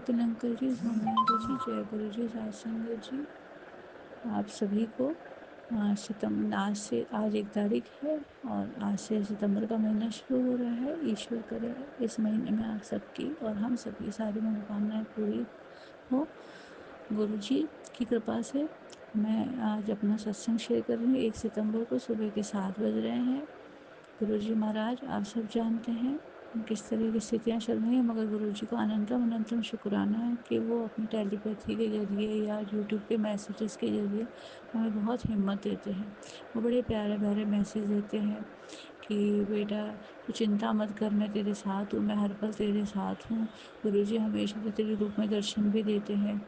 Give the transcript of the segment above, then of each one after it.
Vipin uncle ji, Saumya aunty जी, जय गुरु जी, सत्संग जी। आप सभी को आज 1 तारीख है और आज से सितंबर का महीना शुरू हो रहा है। ईश्वर करे इस महीने में आप सबकी और हम सबकी सारी मनोकामनाएं पूरी हो गुरु जी की कृपा से। मैं आज अपना सत्संग शेयर कर रही हूँ। 1 सितंबर को सुबह के 7 बज रहे हैं। गुरु जी महाराज आप सब जानते हैं किस तरह की स्थितियाँ चल रही हैं, मगर गुरु जी को अनंतम अनंतम शुक्राना है कि वो अपनी टेलीपैथी के जरिए या यूट्यूब के मैसेजेस के जरिए हमें बहुत हिम्मत देते हैं। वो बड़े प्यारे प्यारे मैसेज देते हैं कि बेटा तू चिंता मत कर, मैं तेरे साथ हूँ, मैं हर पल तेरे साथ हूँ। गुरु जी हमेशा तेरे रूप में दर्शन भी देते हैं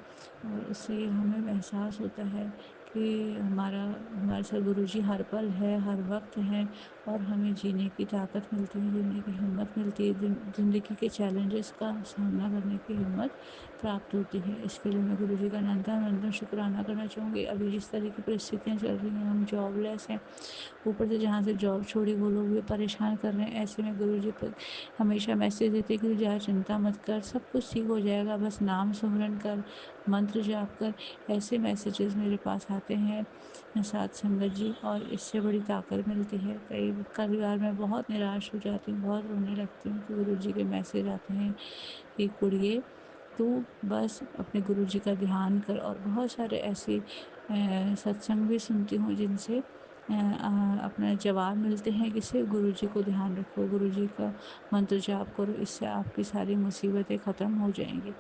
और उससे ये हमें एहसास होता है कि हमारे साथ गुरु जी हर पल है, हर वक्त हैं और हमें जीने की ताकत मिलती है, जीने की हिम्मत मिलती है, ज़िंदगी के चैलेंजेस का सामना करने की हिम्मत प्राप्त होती है। इसके लिए मैं गुरु जी का अनंतम शुक्राना करना चाहूँगी। अभी जिस तरह की परिस्थितियाँ चल रही हैं, हम जॉबलेस हैं, ऊपर से जहाँ से जॉब छोड़ी वो लोग भी परेशान कर रहे हैं। ऐसे में गुरु जी पर हमेशा मैसेज देते कि ज़्यादा चिंता मत कर, सब कुछ ठीक हो जाएगा, बस नाम सुमरन कर, मंत्र जाप कर। ऐसे मैसेजेस मेरे पास आते हैं साथ संगत जी, और इससे बड़ी ताकत मिलती है। कई बार मैं बहुत निराश हो जाती हूँ, बहुत रोने लगती हूँ कि गुरु जी के मैसेज आते हैं कि कुड़िए तू बस अपने गुरु जी का ध्यान कर। और बहुत सारे ऐसे सत्संग भी सुनती हूँ जिनसे अपना जवाब मिलते हैं कि सिर्फ गुरु जी को ध्यान रखो, गुरु जी का मंत्र जाप करो, इससे आपकी सारी मुसीबतें ख़त्म हो जाएंगी।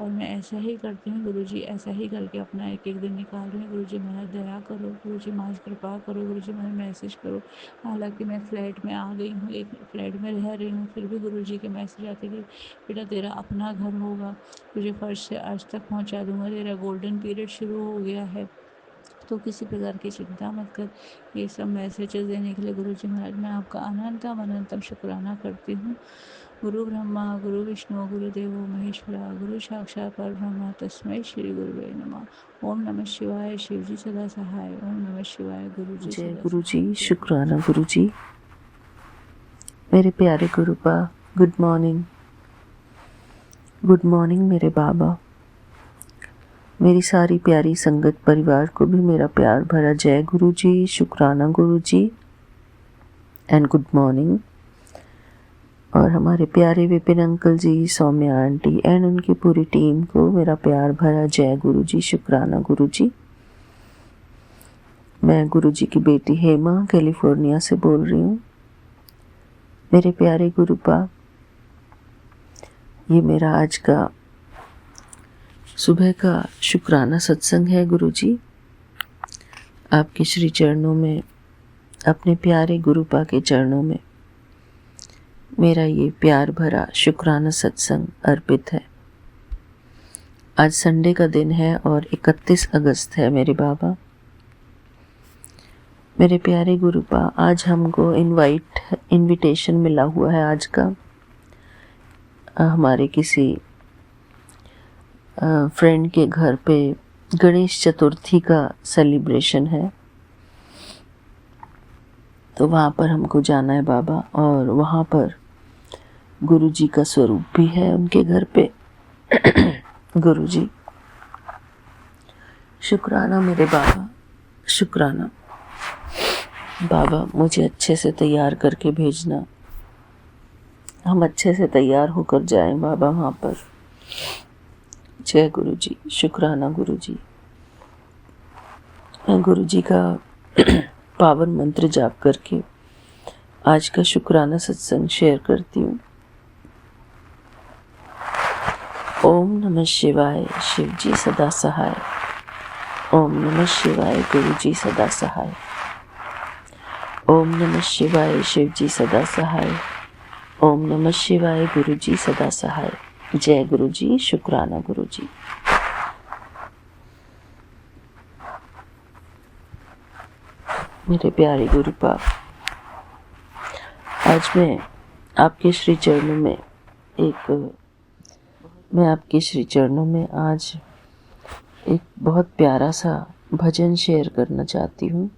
और मैं ऐसा ही करती हूँ। गुरु जी ऐसा ही करके अपना एक एक दिन निकाल रही हूँ। गुरु जी महाराज दया करो, गुरु जी महाराज कृपा करो, गुरु जी महाराज मैसेज करो। हालांकि मैं फ्लैट में आ गई हूँ, एक फ्लैट में रह रही हूँ, फिर भी गुरु जी के मैसेज आते कि बेटा तेरा अपना घर होगा, तुझे फर्श से अर्श तक पहुँचा दूँगा, तेरा गोल्डन पीरियड शुरू हो गया है, तो किसी प्रकार की चिंता मत कर। ये सब मैसेजेस देने के लिए गुरु जी महाराज मैं आपका अनंतम अनंतम शुक्राना करती हूँ। गुरु ब्रह्मा गुरु विष्णु गुरुदेवो महेश्वरा, गुरु साक्षात परब्रह्म तस्मै श्री गुरुवे नमः। ओम नमः शिवाय, शिव जी सदा सहाय। ओम नमः शिवाय, गुरु जी जय सदा गुरु सहाय। जी, जय गुरु शुक्राना जी। गुरु जी। मेरे प्यारे गुरुपा, गुड मॉर्निंग, गुड मॉर्निंग मेरे बाबा। मेरी सारी प्यारी संगत परिवार को भी मेरा प्यार भरा जय गुरु जी, शुक्राना गुरु जी एंड गुड मॉर्निंग। और हमारे प्यारे Vipin uncle ji, Saumya aunty and उनकी पूरी टीम को मेरा प्यार भरा जय गुरु जी, शुक्राना गुरु जी। मैं गुरु जी की बेटी हेमा कैलिफोर्निया से बोल रही हूँ। मेरे प्यारे गुरुपा, ये मेरा आज का सुबह का शुक्राना सत्संग है गुरु जी। आपके श्री चरणों में, अपने प्यारे गुरुपा के चरणों में मेरा ये प्यार भरा शुक्राना सत्संग अर्पित है। आज संडे का दिन है और 31 अगस्त है मेरे बाबा। मेरे प्यारे गुरुपा, आज हमको इनविटेशन मिला हुआ है आज का। हमारे किसी फ्रेंड के घर पे गणेश चतुर्थी का सेलिब्रेशन है, तो वहाँ पर हमको जाना है बाबा। और वहाँ पर गुरु जी का स्वरूप भी है उनके घर पे। गुरु जी शुक्राना मेरे बाबा, शुक्राना। बाबा मुझे अच्छे से तैयार करके भेजना, हम अच्छे से तैयार होकर जाएं बाबा वहाँ पर। जय गुरु जी, शुक्राना गुरु जी। मैं गुरु जी का पावन मंत्र जाप करके आज का शुक्राना सत्संग शेयर करती हूँ। ओम नमः शिवाय, शिव जी सदा सहाय। ओम नमः शिवाय, गुरु जी सदा सहाय। ओम नमः शिवाय, शिव जी सदा सहाय। ओम नमः शिवाय, गुरु जी सदा सहाय। जय गुरु जी, शुक्राना गुरु जी। मेरे प्यारे गुरुपा, आज मैं आपके श्री चरणों में आज एक बहुत प्यारा सा भजन शेयर करना चाहती हूँ।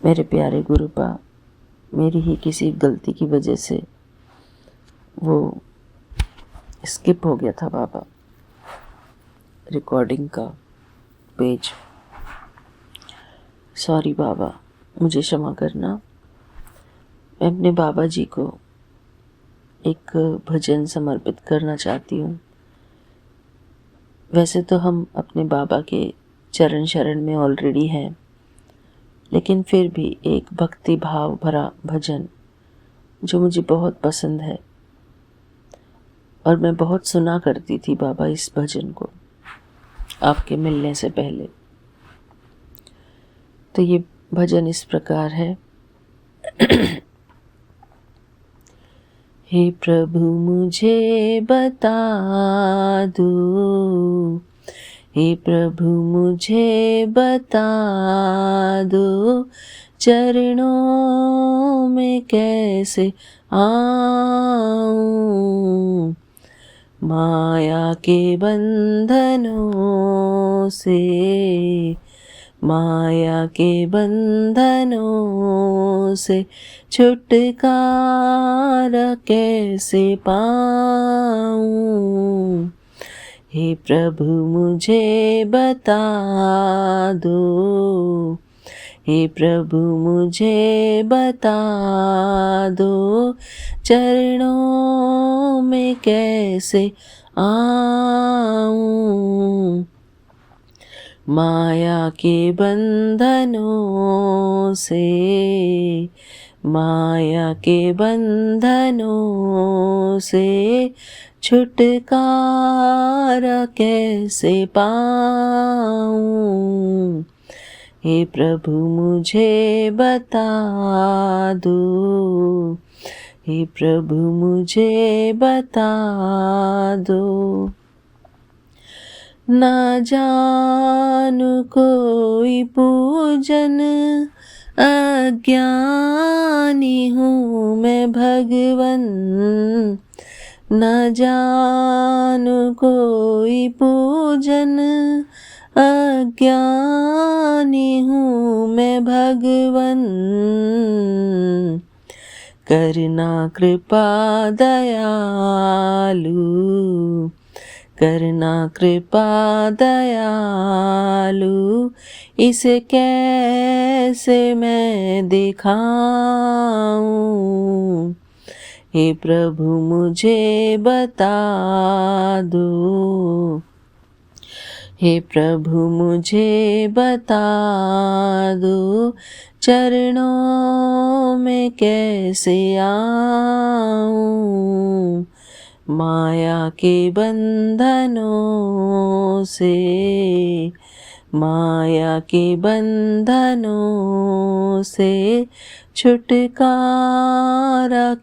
मेरे प्यारे गुरुपा, मेरी ही किसी गलती की वजह से वो स्किप हो गया था बाबा रिकॉर्डिंग का पेज। सॉरी बाबा, मुझे क्षमा करना। मैं अपने बाबा जी को एक भजन समर्पित करना चाहती हूँ। वैसे तो हम अपने बाबा के चरण शरण में ऑलरेडी हैं, लेकिन फिर भी एक भक्ति भाव भरा भजन जो मुझे बहुत पसंद है और मैं बहुत सुना करती थी बाबा इस भजन को आपके मिलने से पहले। तो ये भजन इस प्रकार है। हे प्रभु मुझे बता दो, हे प्रभु मुझे बता दो, चरणों में कैसे आऊं, माया के बंधनों से, माया के बंधनों से छुटकारा कैसे पाऊं, हे प्रभु मुझे बता दो, हे प्रभु मुझे बता दो, चरणों में कैसे आऊं, माया के बंधनों से, माया के बंधनों से छुटकारा कैसे पाऊं, हे प्रभु मुझे बता दो, हे प्रभु मुझे बता दो। ना जानु कोई पूजन, अज्ञानी हूँ मैं भगवन, न जानु कोई पूजन, अज्ञानी हूँ मैं भगवन, करना कृपा दयालु, करना कृपा दयालु, इसे कैसे मैं दिखाऊं, हे प्रभु मुझे बता दो, हे प्रभु मुझे बता दो, चरणों में कैसे आऊं, माया के बंधनों से, माया के बंधनों से छुटकारा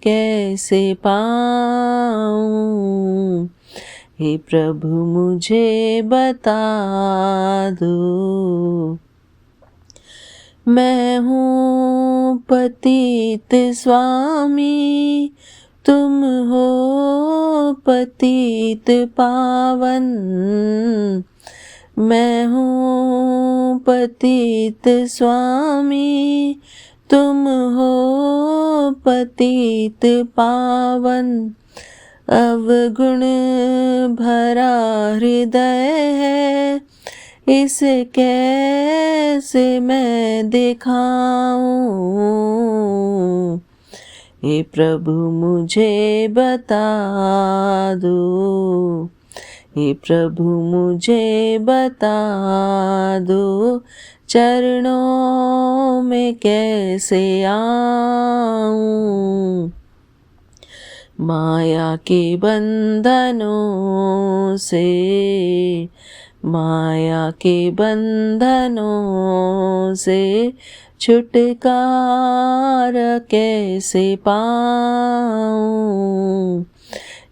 कैसे पाऊं, हे प्रभु मुझे बता दो। मैं हूँ पतित स्वामी, तुम हो पतित पावन, मैं हूँ पतित स्वामी, तुम हो पतित पावन, अवगुण भरा हृदय है, इसे कैसे मैं दिखाऊं, हे प्रभु मुझे बता दो, हे प्रभु मुझे बता दो, चरणों में कैसे आऊं, माया के बंधनों से, माया के बंधनों से छुटकारा कैसे पाऊं,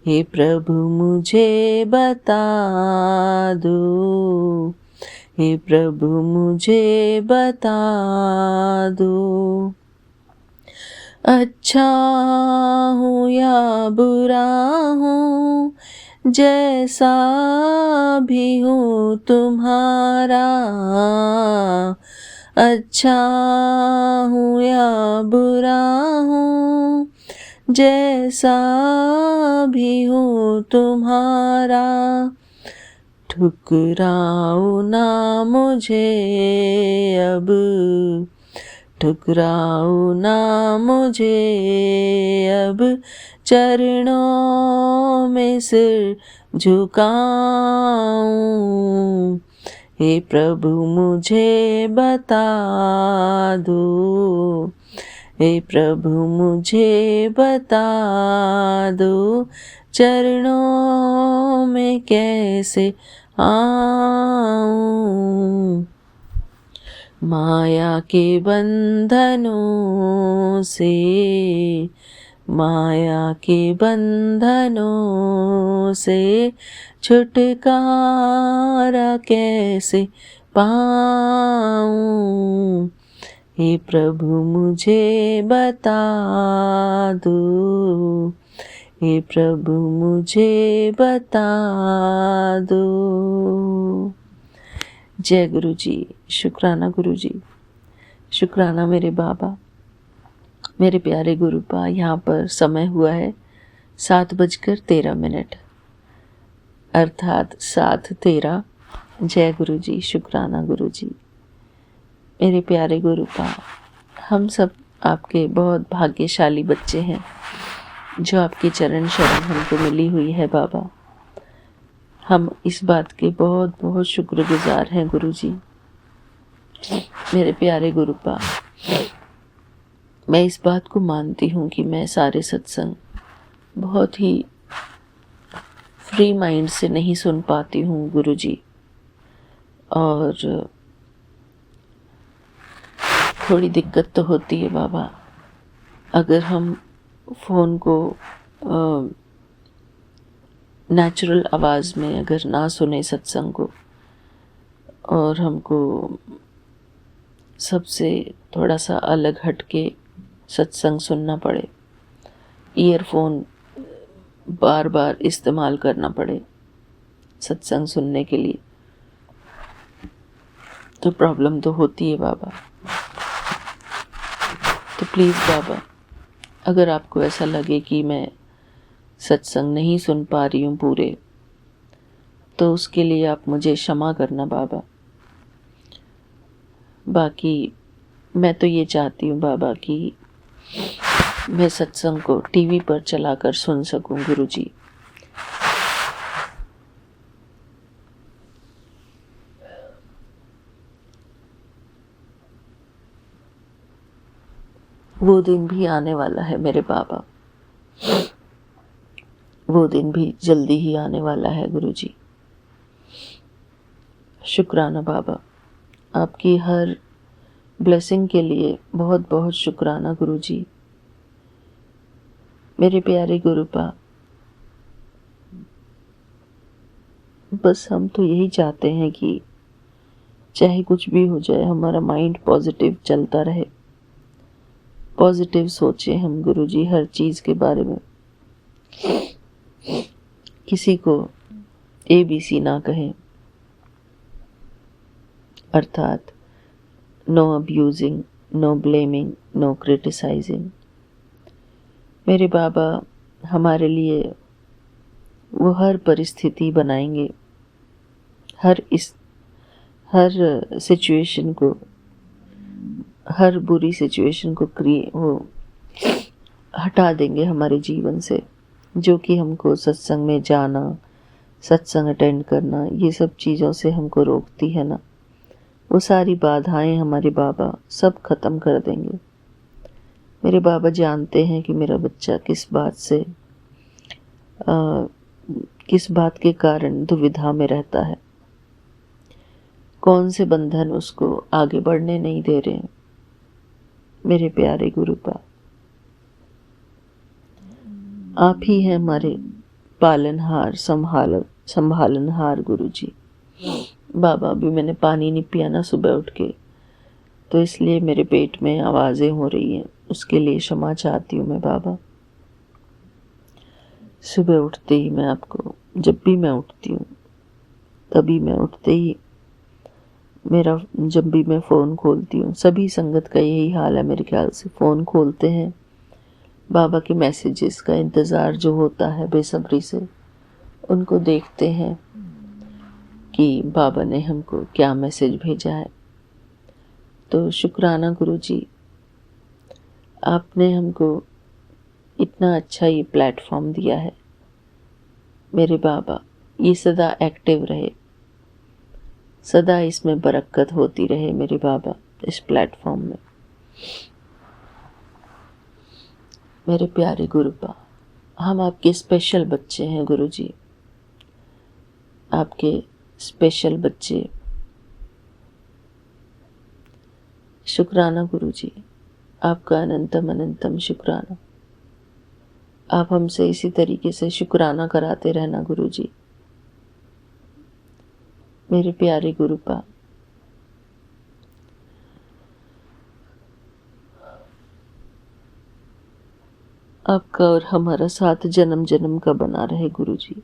हे प्रभु मुझे बता दो, हे प्रभु मुझे बता दो। अच्छा हूँ या बुरा हूँ, जैसा भी हूँ तुम्हारा, अच्छा हूँ या बुरा हूँ, जैसा भी हूँ तुम्हारा, ठुकराओ ना मुझे अब, ठुकराओ ना मुझे अब, चरणों में सिर झुकाऊं। हे प्रभु मुझे बता दो, हे प्रभु मुझे बता दो, चरणों में कैसे आऊं। माया के बंधनों से, माया के बंधनों से छुटकारा कैसे पाऊं। हे प्रभु मुझे बता दो, हे प्रभु मुझे बता दो। जय गुरु जी। शुक्राना गुरु जी, शुक्राना मेरे बाबा, मेरे प्यारे गुरुपा। यहाँ पर समय हुआ है 7:13 अर्थात 7:13। जय गुरु जी, शुक्राना गुरु जी। मेरे प्यारे गुरुपा, हम सब आपके बहुत भाग्यशाली बच्चे हैं जो आपके चरण शरण हमको मिली हुई है बाबा। हम इस बात के बहुत बहुत शुक्रगुजार हैं गुरु जी। मेरे प्यारे गुरुपा, मैं इस बात को मानती हूँ कि मैं सारे सत्संग बहुत ही फ्री माइंड से नहीं सुन पाती हूँ गुरु जी, और थोड़ी दिक्कत तो होती है बाबा। अगर हम फ़ोन को नेचुरल आवाज़ में अगर ना सुने सत्संग को, और हमको सबसे थोड़ा सा अलग हट के सत्संग सुनना पड़े, ईयरफोन बार बार इस्तेमाल करना पड़े सत्संग सुनने के लिए, तो प्रॉब्लम तो होती है बाबा। तो प्लीज़ बाबा, अगर आपको ऐसा लगे कि मैं सत्संग नहीं सुन पा रही हूँ पूरे, तो उसके लिए आप मुझे क्षमा करना बाबा। बाकी मैं तो ये चाहती हूँ बाबा कि मैं सत्संग को टीवी पर चलाकर सुन सकूं गुरु जी। वो दिन भी आने वाला है मेरे बाबा, वो दिन भी जल्दी ही आने वाला है गुरु जी। शुक्राना बाबा, आपकी हर ब्लेसिंग के लिए बहुत बहुत शुक्राना गुरु जी। मेरे प्यारे गुरुपा, बस हम तो यही चाहते हैं कि चाहे कुछ भी हो जाए, हमारा माइंड पॉजिटिव चलता रहे, पॉजिटिव सोचें हम गुरु जी हर चीज़ के बारे में। किसी को ABC ना कहें, अर्थात no abusing, no blaming, no criticising. मेरे बाबा हमारे लिए वो हर परिस्थिति बनाएंगे, हर सिचुएशन को, हर बुरी सिचुएशन को वो हटा देंगे हमारे जीवन से, जो कि हमको सत्संग में जाना, सत्संग अटेंड करना, ये सब चीज़ों से हमको रोकती है ना, वो सारी बाधाएं हमारे बाबा सब खत्म कर देंगे। मेरे बाबा जानते हैं कि मेरा बच्चा किस बात के कारण दुविधा में रहता है, कौन से बंधन उसको आगे बढ़ने नहीं दे रहे हैं। मेरे प्यारे गुरुपा, आप ही हैं हमारे पालनहार, संभालनहार गुरु जी। बाबा, अभी मैंने पानी नहीं पिया ना सुबह उठ के, तो इसलिए मेरे पेट में आवाज़ें हो रही हैं, उसके लिए क्षमा चाहती हूँ मैं बाबा। सुबह उठते ही मैं आपको, जब भी मैं उठती हूँ तभी मैं उठते ही जब भी मैं फ़ोन खोलती हूँ, सभी संगत का यही हाल है मेरे ख्याल से, फ़ोन खोलते हैं, बाबा के मैसेजेस का इंतज़ार जो होता है बेसब्री से, उनको देखते हैं कि बाबा ने हमको क्या मैसेज भेजा है। तो शुक्राना गुरुजी, आपने हमको इतना अच्छा ये प्लेटफॉर्म दिया है। मेरे बाबा, ये सदा एक्टिव रहे, सदा इसमें बरकत होती रहे मेरे बाबा, इस प्लेटफॉर्म में। मेरे प्यारे गुरुपा, हम आपके स्पेशल बच्चे हैं गुरुजी, आपके स्पेशल बच्चे। शुक्राना गुरुजी, आपका अनंतम अनंतम शुक्राना। आप हमसे इसी तरीके से शुक्राना कराते रहना गुरुजी। मेरे प्यारे गुरुपा, आपका और हमारा साथ जन्म जन्म का बना रहे गुरुजी,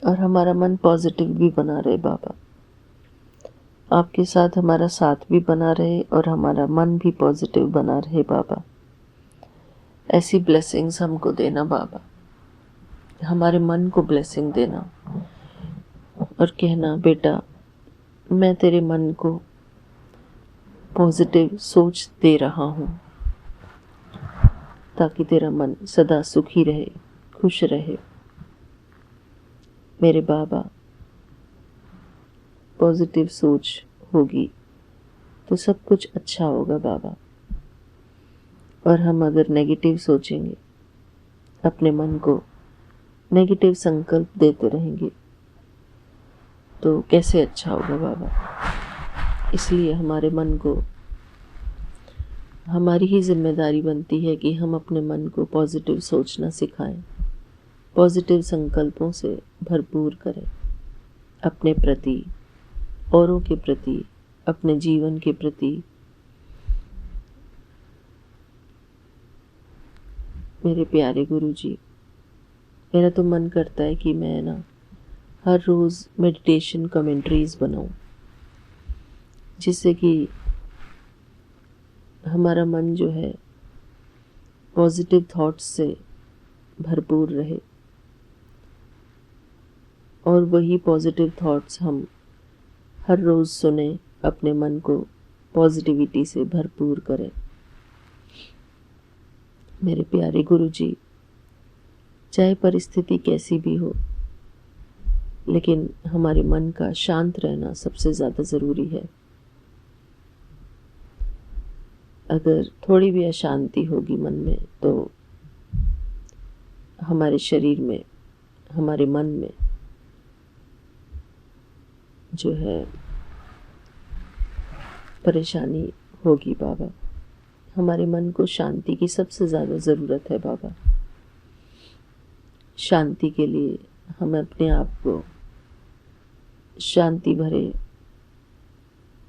और हमारा मन पॉजिटिव भी बना रहे बाबा। आपके साथ हमारा साथ भी बना रहे और हमारा मन भी पॉजिटिव बना रहे बाबा। ऐसी ब्लेसिंग्स हमको देना बाबा, हमारे मन को ब्लेसिंग देना और कहना, बेटा मैं तेरे मन को पॉजिटिव सोच दे रहा हूँ, ताकि तेरा मन सदा सुखी रहे, खुश रहे। मेरे बाबा, पॉजिटिव सोच होगी तो सब कुछ अच्छा होगा बाबा, और हम अगर नेगेटिव सोचेंगे, अपने मन को नेगेटिव संकल्प देते रहेंगे, तो कैसे अच्छा होगा बाबा। इसलिए हमारे मन को, हमारी ही जिम्मेदारी बनती है कि हम अपने मन को पॉजिटिव सोचना सिखाएं, पॉजिटिव संकल्पों से भरपूर करें, अपने प्रति, औरों के प्रति, अपने जीवन के प्रति। मेरे प्यारे गुरुजी, मेरा तो मन करता है कि मैं ना हर रोज़ मेडिटेशन कमेंट्रीज बनाऊं, जिससे कि हमारा मन जो है पॉजिटिव थॉट्स से भरपूर रहे, और वही पॉजिटिव थॉट्स हम हर रोज़ सुने, अपने मन को पॉजिटिविटी से भरपूर करें। मेरे प्यारे गुरुजी, चाहे परिस्थिति कैसी भी हो, लेकिन हमारे मन का शांत रहना सबसे ज़्यादा ज़रूरी है। अगर थोड़ी भी अशांति होगी मन में, तो हमारे शरीर में, हमारे मन में जो है परेशानी होगी बाबा। हमारे मन को शांति की सबसे ज़्यादा ज़रूरत है बाबा। शांति के लिए हम अपने आप को शांति भरे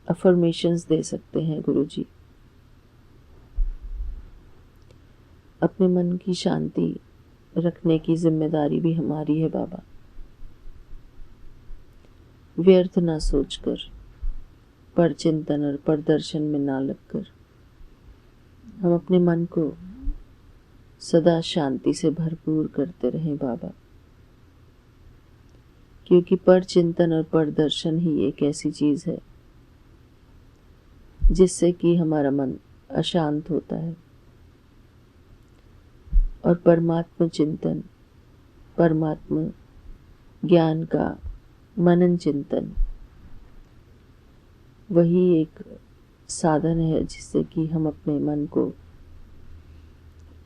अफर्मेशंस दे सकते हैं गुरुजी। अपने मन की शांति रखने की जिम्मेदारी भी हमारी है बाबा। व्यर्थ ना सोचकर, पर चिंतन और पर दर्शन में ना लगकर, हम अपने मन को सदा शांति से भरपूर करते रहें बाबा, क्योंकि पर चिंतन और पर दर्शन ही एक ऐसी चीज है जिससे कि हमारा मन अशांत होता है, और परमात्मा चिंतन, परमात्मा ज्ञान का मनन चिंतन, वही एक साधन है जिससे कि हम अपने मन को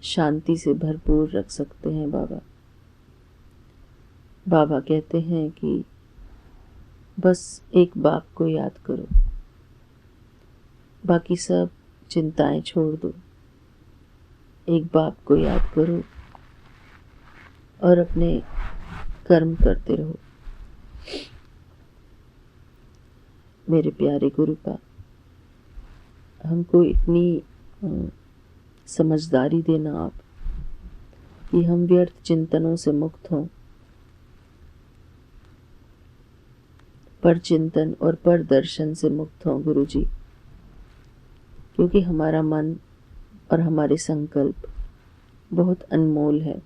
शांति से भरपूर रख सकते हैं बाबा। बाबा कहते हैं कि बस एक बाप को याद करो, बाकी सब चिंताएं छोड़ दो। एक बाप को याद करो और अपने कर्म करते रहो। मेरे प्यारे गुरुपा, हमको इतनी समझदारी देना आप कि हम व्यर्थ चिंतनों से मुक्त हों, पर चिंतन और पर दर्शन से मुक्त हों गुरुजी, क्योंकि हमारा मन और हमारे संकल्प बहुत अनमोल है।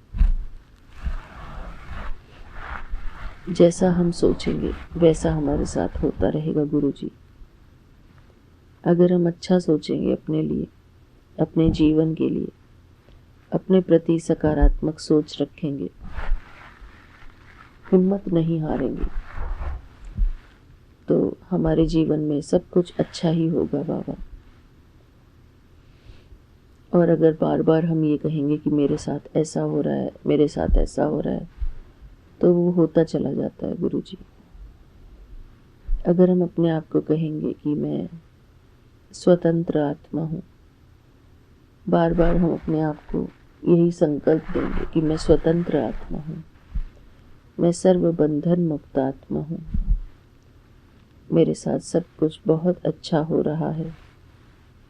जैसा हम सोचेंगे वैसा हमारे साथ होता रहेगा गुरुजी। अगर हम अच्छा सोचेंगे अपने लिए, अपने जीवन के लिए, अपने प्रति सकारात्मक सोच रखेंगे, हिम्मत नहीं हारेंगे, तो हमारे जीवन में सब कुछ अच्छा ही होगा बाबा। और अगर बार बार हम ये कहेंगे कि मेरे साथ ऐसा हो रहा है, मेरे साथ ऐसा हो रहा है, तो वो होता चला जाता है गुरुजी। अगर हम अपने आप को कहेंगे कि मैं स्वतंत्र आत्मा हूँ, बार बार हम अपने आप को यही संकल्प देंगे कि मैं स्वतंत्र आत्मा हूँ, मैं सर्व बंधन मुक्त आत्मा हूँ, मेरे साथ सब कुछ बहुत अच्छा हो रहा है,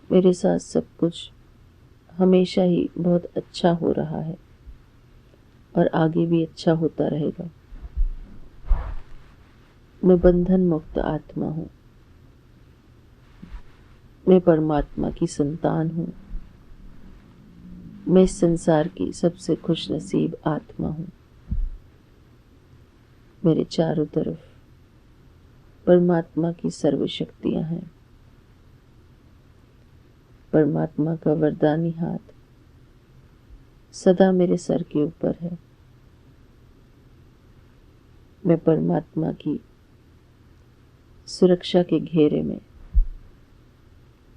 मेरे साथ सब कुछ हमेशा ही बहुत अच्छा हो रहा है और आगे भी अच्छा होता रहेगा। मैं बंधन मुक्त आत्मा हूँ, मैं परमात्मा की संतान हूँ, मैं इस संसार की सबसे खुशनसीब आत्मा हूँ। मेरे चारों तरफ परमात्मा की सर्व शक्तियाँ हैं। परमात्मा का वरदानी हाथ सदा मेरे सर के ऊपर है। मैं परमात्मा की सुरक्षा के घेरे में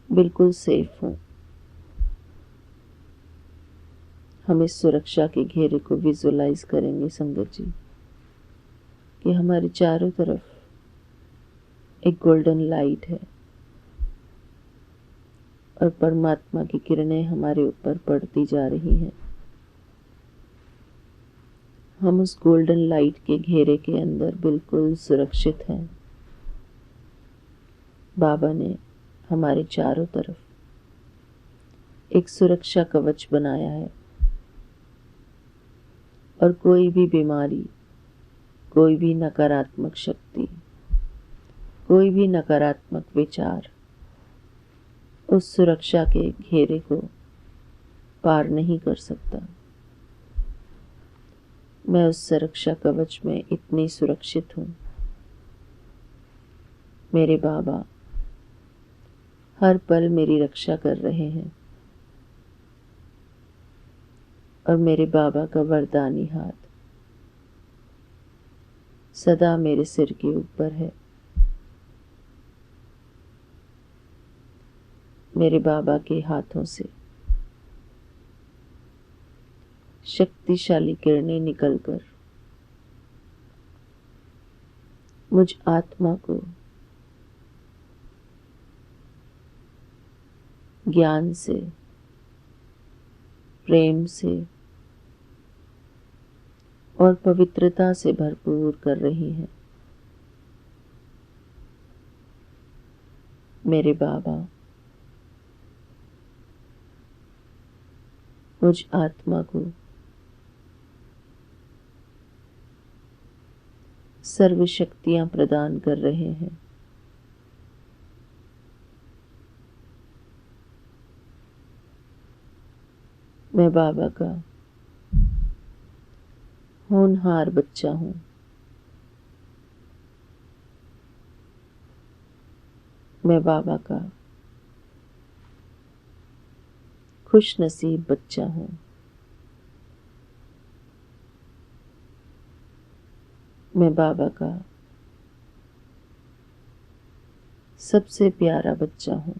बिल्कुल सेफ हूँ। हम इस सुरक्षा के घेरे को विजुअलाइज करेंगे संगत जी, कि हमारे चारों तरफ एक गोल्डन लाइट है और परमात्मा की किरणें हमारे ऊपर पड़ती जा रही हैं। हम उस गोल्डन लाइट के घेरे के अंदर बिल्कुल सुरक्षित हैं। बाबा ने हमारे चारों तरफ एक सुरक्षा कवच बनाया है और कोई भी बीमारी, कोई भी नकारात्मक शक्ति, कोई भी नकारात्मक विचार उस सुरक्षा के घेरे को पार नहीं कर सकता। मैं उस सुरक्षा कवच में इतनी सुरक्षित हूँ। मेरे बाबा हर पल मेरी रक्षा कर रहे हैं और मेरे बाबा का वरदानी हाथ सदा मेरे सिर के ऊपर है। मेरे बाबा के हाथों से शक्तिशाली किरणें निकलकर मुझ आत्मा को ज्ञान से, प्रेम से और पवित्रता से भरपूर कर रही हैं। मेरे बाबा मुझ आत्मा को सर्व शक्तियां प्रदान कर रहे हैं। मैं बाबा का होनहार बच्चा हूँ। मैं बाबा का खुश नसीब बच्चा हूँ। मैं बाबा का सबसे प्यारा बच्चा हूँ।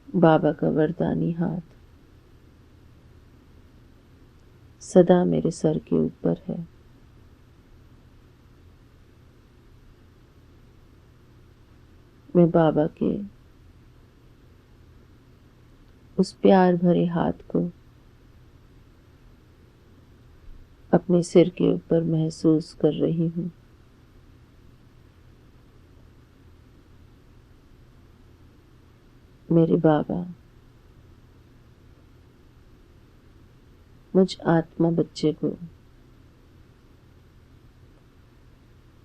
बाबा का वरदानी हाथ सदा मेरे सर के ऊपर है। मैं बाबा के उस प्यार भरे हाथ को अपने सिर के ऊपर महसूस कर रही हूँ। मेरे बाबा मुझ आत्मा बच्चे को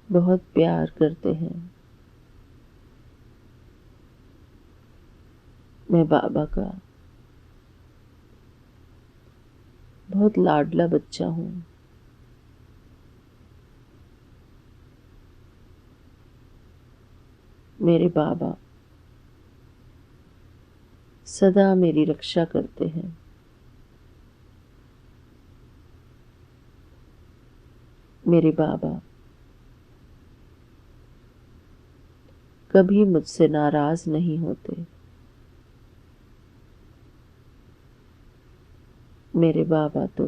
बहुत प्यार करते हैं। मैं बाबा का बहुत लाडला बच्चा हूँ। मेरे बाबा सदा मेरी रक्षा करते हैं। मेरे बाबा कभी मुझसे नाराज नहीं होते। मेरे बाबा तो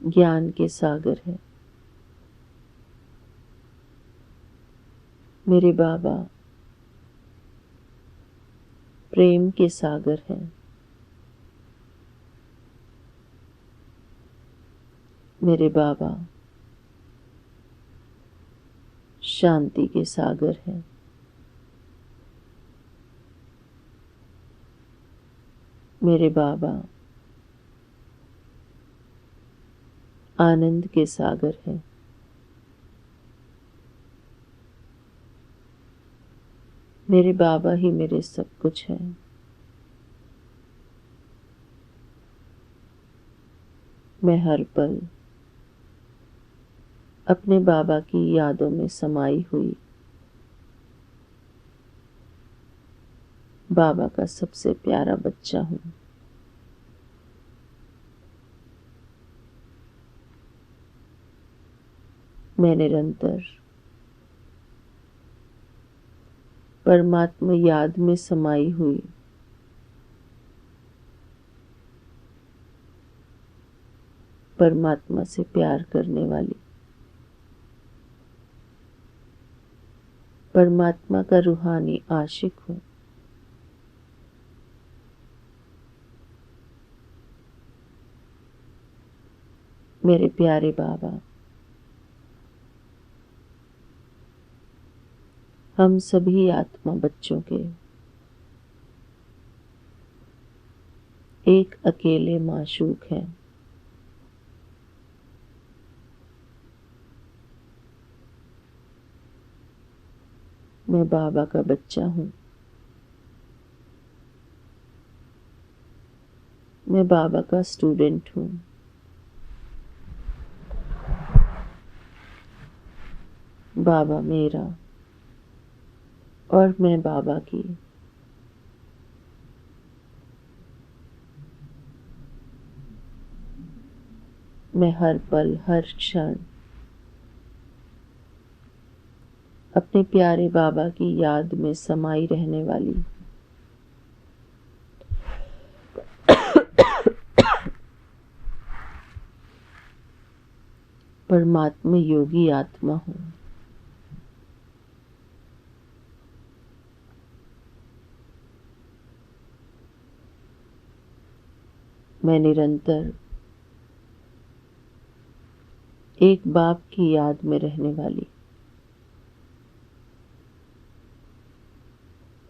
ज्ञान के सागर हैं। मेरे बाबा प्रेम के सागर हैं। मेरे बाबा शांति के सागर हैं। मेरे बाबा आनंद के सागर हैं। मेरे बाबा ही मेरे सब कुछ हैं। मैं हर पल अपने बाबा की यादों में समाई हुई बाबा का सबसे प्यारा बच्चा हूँ। मैं निरंतर परमात्मा याद में समाई हुई परमात्मा से प्यार करने वाली परमात्मा का रूहानी आशिक हूँ। मेरे प्यारे बाबा हम सभी आत्मा बच्चों के एक अकेले माशूक हैं। मैं बाबा का बच्चा हूँ। मैं बाबा का स्टूडेंट हूँ। बाबा मेरा और मैं बाबा की। मैं हर पल हर क्षण अपने प्यारे बाबा की याद में समाई रहने वाली परमात्मा योगी आत्मा हूँ। मैं निरंतर एक बाप की याद में रहने वाली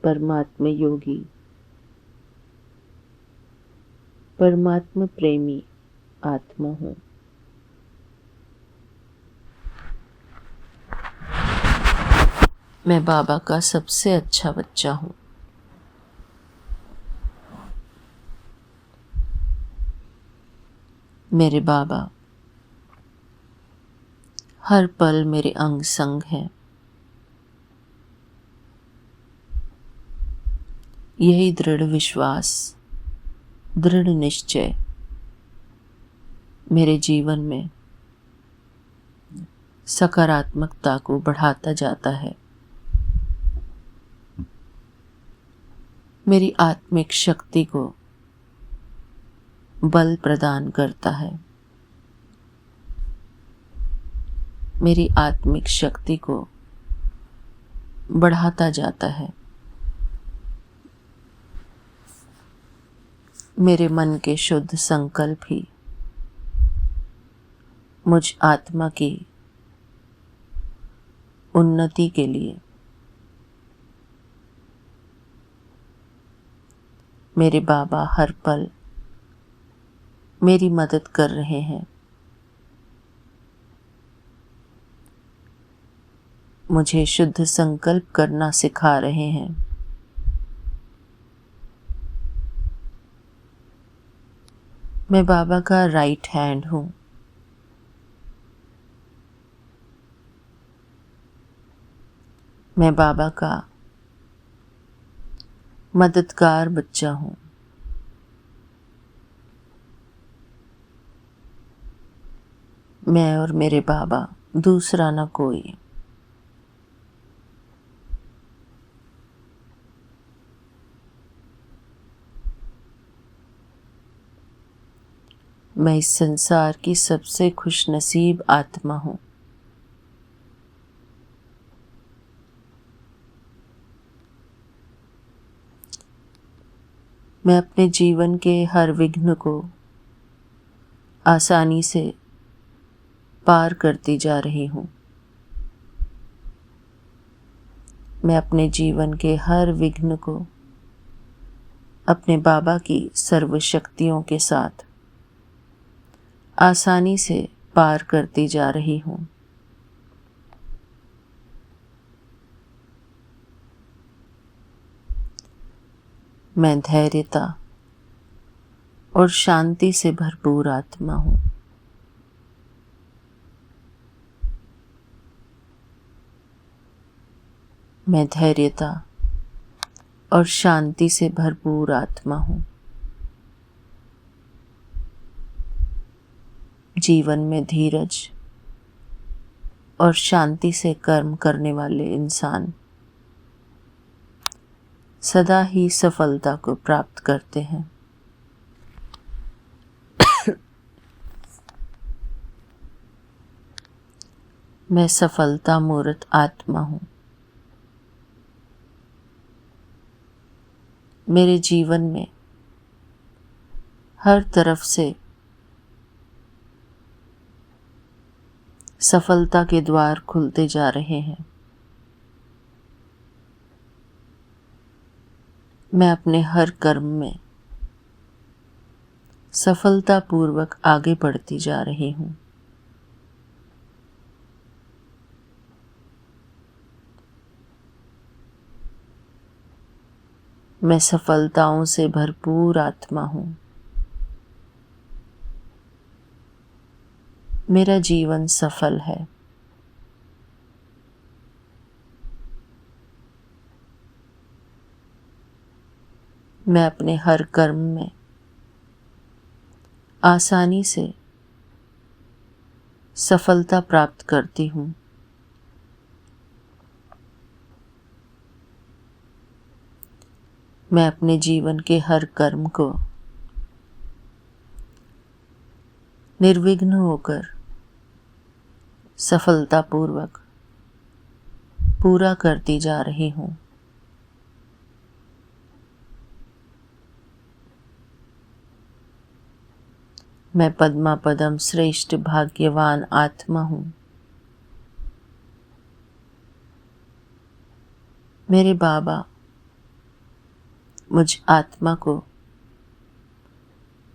परमात्मा योगी परमात्मा प्रेमी आत्मा हूँ। मैं बाबा का सबसे अच्छा बच्चा हूँ। मेरे बाबा हर पल मेरे अंग संग हैं। यही दृढ़ विश्वास दृढ़ निश्चय मेरे जीवन में सकारात्मकता को बढ़ाता जाता है। मेरी आत्मिक शक्ति को बल प्रदान करता है। मेरी आत्मिक शक्ति को बढ़ाता जाता है। मेरे मन के शुद्ध संकल्प ही मुझ आत्मा की उन्नति के लिए मेरे बाबा हर पल मेरी मदद कर रहे हैं। मुझे शुद्ध संकल्प करना सिखा रहे हैं। मैं बाबा का राइट हैंड हूँ। मैं बाबा का मददगार बच्चा हूँ। मैं और मेरे बाबा, दूसरा न कोई। मैं इस संसार की सबसे खुशनसीब आत्मा हूँ। मैं अपने जीवन के हर विघ्न को आसानी से पार करती जा रही हूँ। मैं अपने जीवन के हर विघ्न को अपने बाबा की सर्वशक्तियों के साथ आसानी से पार करती जा रही हूँ। मैं धैर्यता और शांति से भरपूर आत्मा हूँ। मैं धैर्यता और शांति से भरपूर आत्मा हूँ। जीवन में धीरज और शांति से कर्म करने वाले इंसान सदा ही सफलता को प्राप्त करते हैं। मैं सफलता मूर्त आत्मा हूँ। मेरे जीवन में हर तरफ से सफलता के द्वार खुलते जा रहे हैं। मैं अपने हर कर्म में सफलतापूर्वक आगे बढ़ती जा रही हूँ। मैं सफलताओं से भरपूर आत्मा हूँ। मेरा जीवन सफल है। मैं अपने हर कर्म में आसानी से सफलता प्राप्त करती हूँ। मैं अपने जीवन के हर कर्म को निर्विघ्न होकर सफलतापूर्वक पूरा करती जा रही हूँ। मैं पद्मा पदम श्रेष्ठ भाग्यवान आत्मा हूँ। मेरे बाबा मुझ आत्मा को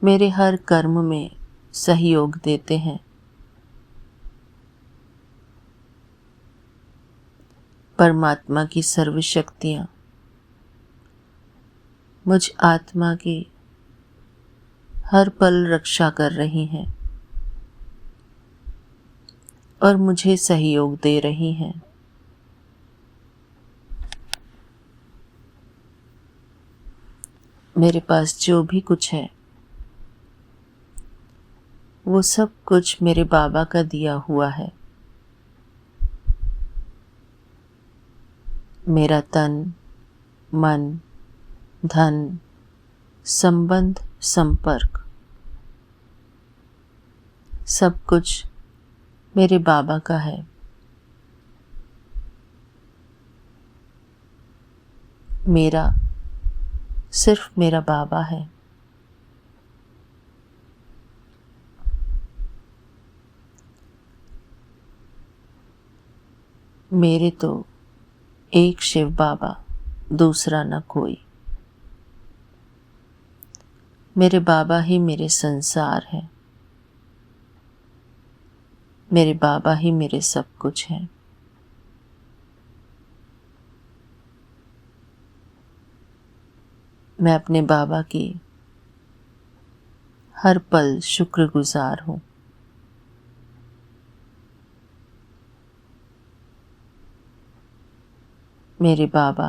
मेरे हर कर्म में सहयोग देते हैं। परमात्मा की सर्व शक्तियाँ मुझ आत्मा की हर पल रक्षा कर रही हैं और मुझे सहयोग दे रही हैं। मेरे पास जो भी कुछ है वो सब कुछ मेरे बाबा का दिया हुआ है। मेरा तन, मन, धन, संबंध, संपर्क सब कुछ मेरे बाबा का है। मेरा सिर्फ मेरा बाबा है। मेरे तो एक शिव बाबा, दूसरा न कोई। मेरे बाबा ही मेरे संसार है। मेरे बाबा ही मेरे सब कुछ हैं। मैं अपने बाबा की हर पल शुक्रगुजार हूँ। मेरे बाबा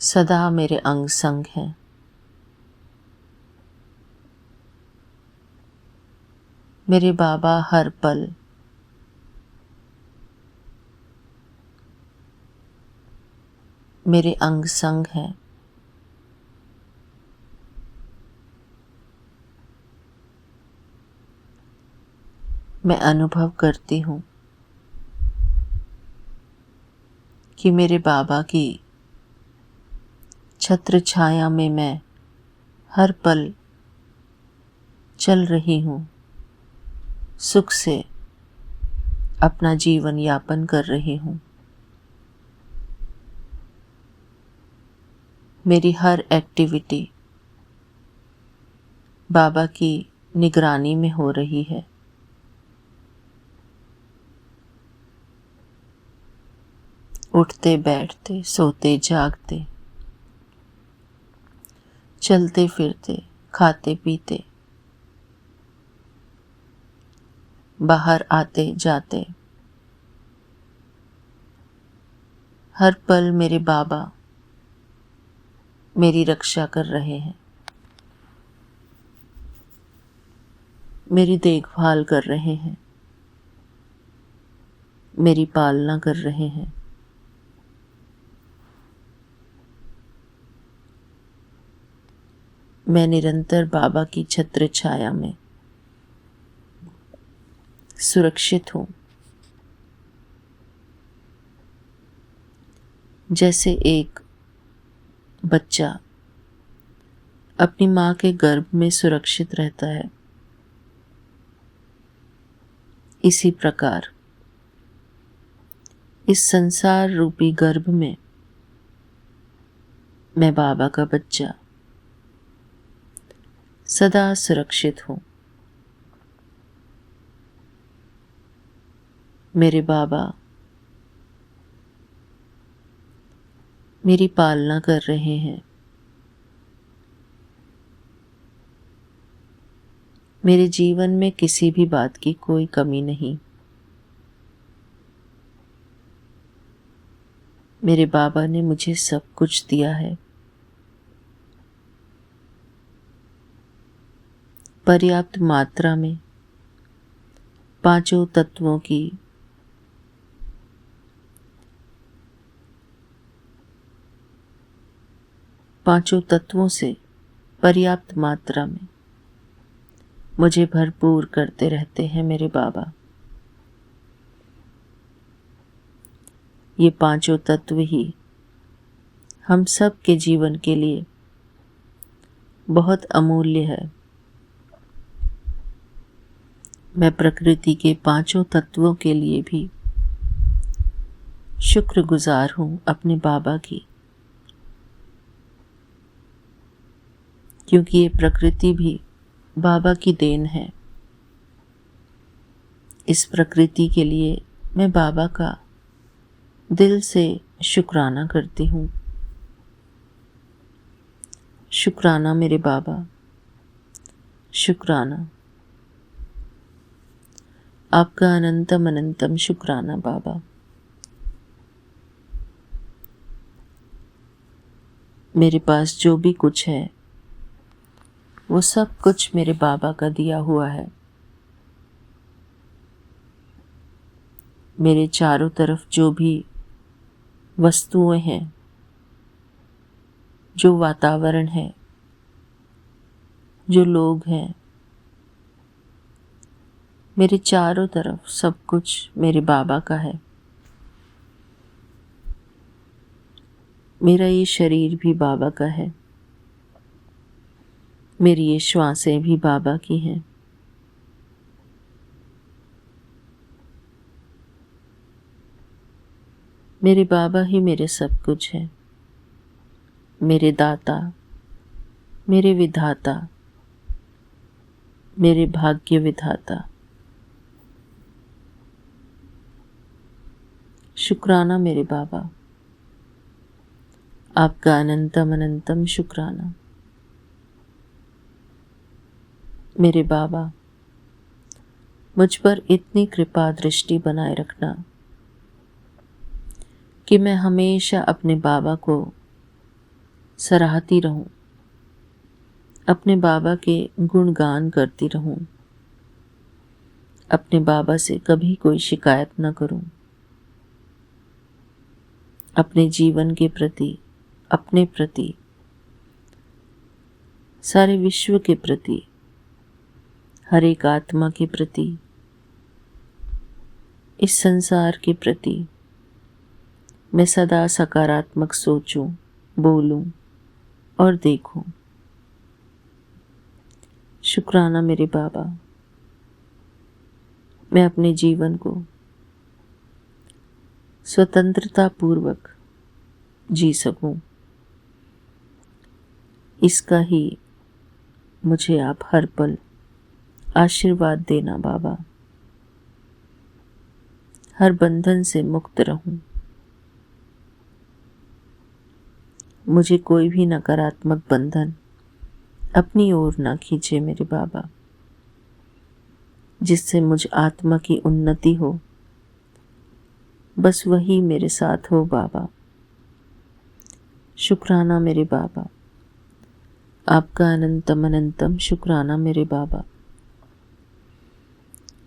सदा मेरे अंग संग हैं। मेरे बाबा हर पल मेरे अंग संग हैं। मैं अनुभव करती हूँ कि मेरे बाबा की छत्र छाया में मैं हर पल चल रही हूँ, सुख से अपना जीवन यापन कर रही हूँ। मेरी हर एक्टिविटी बाबा की निगरानी में हो रही है। उठते बैठते, सोते जागते, चलते फिरते, खाते पीते, बाहर आते जाते, हर पल मेरे बाबा मेरी रक्षा कर रहे हैं, मेरी देखभाल कर रहे हैं, मेरी पालना कर रहे हैं। मैं निरंतर बाबा की छत्र छाया में सुरक्षित हूँ। जैसे एक बच्चा अपनी माँ के गर्भ में सुरक्षित रहता है, इसी प्रकार इस संसार रूपी गर्भ में मैं बाबा का बच्चा सदा सुरक्षित हूँ। मेरे बाबा मेरी पालना कर रहे हैं। मेरे जीवन में किसी भी बात की कोई कमी नहीं। मेरे बाबा ने मुझे सब कुछ दिया है। पर्याप्त मात्रा में पांचों तत्वों की पांचों तत्वों से पर्याप्त मात्रा में मुझे भरपूर करते रहते हैं मेरे बाबा। ये पांचों तत्व ही हम सब के जीवन के लिए बहुत अमूल्य है। मैं प्रकृति के पांचों तत्वों के लिए भी शुक्रगुजार हूँ अपने बाबा की, क्योंकि ये प्रकृति भी बाबा की देन है। इस प्रकृति के लिए मैं बाबा का दिल से शुक्राना करती हूँ। शुक्राना मेरे बाबा, शुक्राना। आपका अनंतम अनंतम शुक्राना बाबा। मेरे पास जो भी कुछ है वो सब कुछ मेरे बाबा का दिया हुआ है। मेरे चारों तरफ जो भी वस्तुएं हैं, जो वातावरण है, जो लोग हैं, मेरे चारों तरफ सब कुछ मेरे बाबा का है। मेरा ये शरीर भी बाबा का है। मेरी ये श्वासें भी बाबा की हैं। मेरे बाबा ही मेरे सब कुछ हैं। मेरे दाता, मेरे विधाता, मेरे भाग्य विधाता। शुक्राना मेरे बाबा। आपका अनंतम अनंतम शुक्राना। मेरे बाबा, मुझ पर इतनी कृपा दृष्टि बनाए रखना कि मैं हमेशा अपने बाबा को सराहती रहूं, अपने बाबा के गुणगान करती रहूं, अपने बाबा से कभी कोई शिकायत न करूं। अपने जीवन के प्रति, अपने प्रति, सारे विश्व के प्रति, हर एक आत्मा के प्रति, इस संसार के प्रति मैं सदा सकारात्मक सोचूं, बोलूं और देखूं। शुक्राना मेरे बाबा, मैं अपने जीवन को स्वतंत्रता पूर्वक जी सकूं, इसका ही मुझे आप हर पल आशीर्वाद देना बाबा। हर बंधन से मुक्त रहूं, मुझे कोई भी नकारात्मक बंधन अपनी ओर ना खींचे मेरे बाबा, जिससे मुझ आत्मा की उन्नति हो, बस वही मेरे साथ हो बाबा। शुक्राना मेरे बाबा, आपका अनंतम अनंतम शुक्राना मेरे बाबा।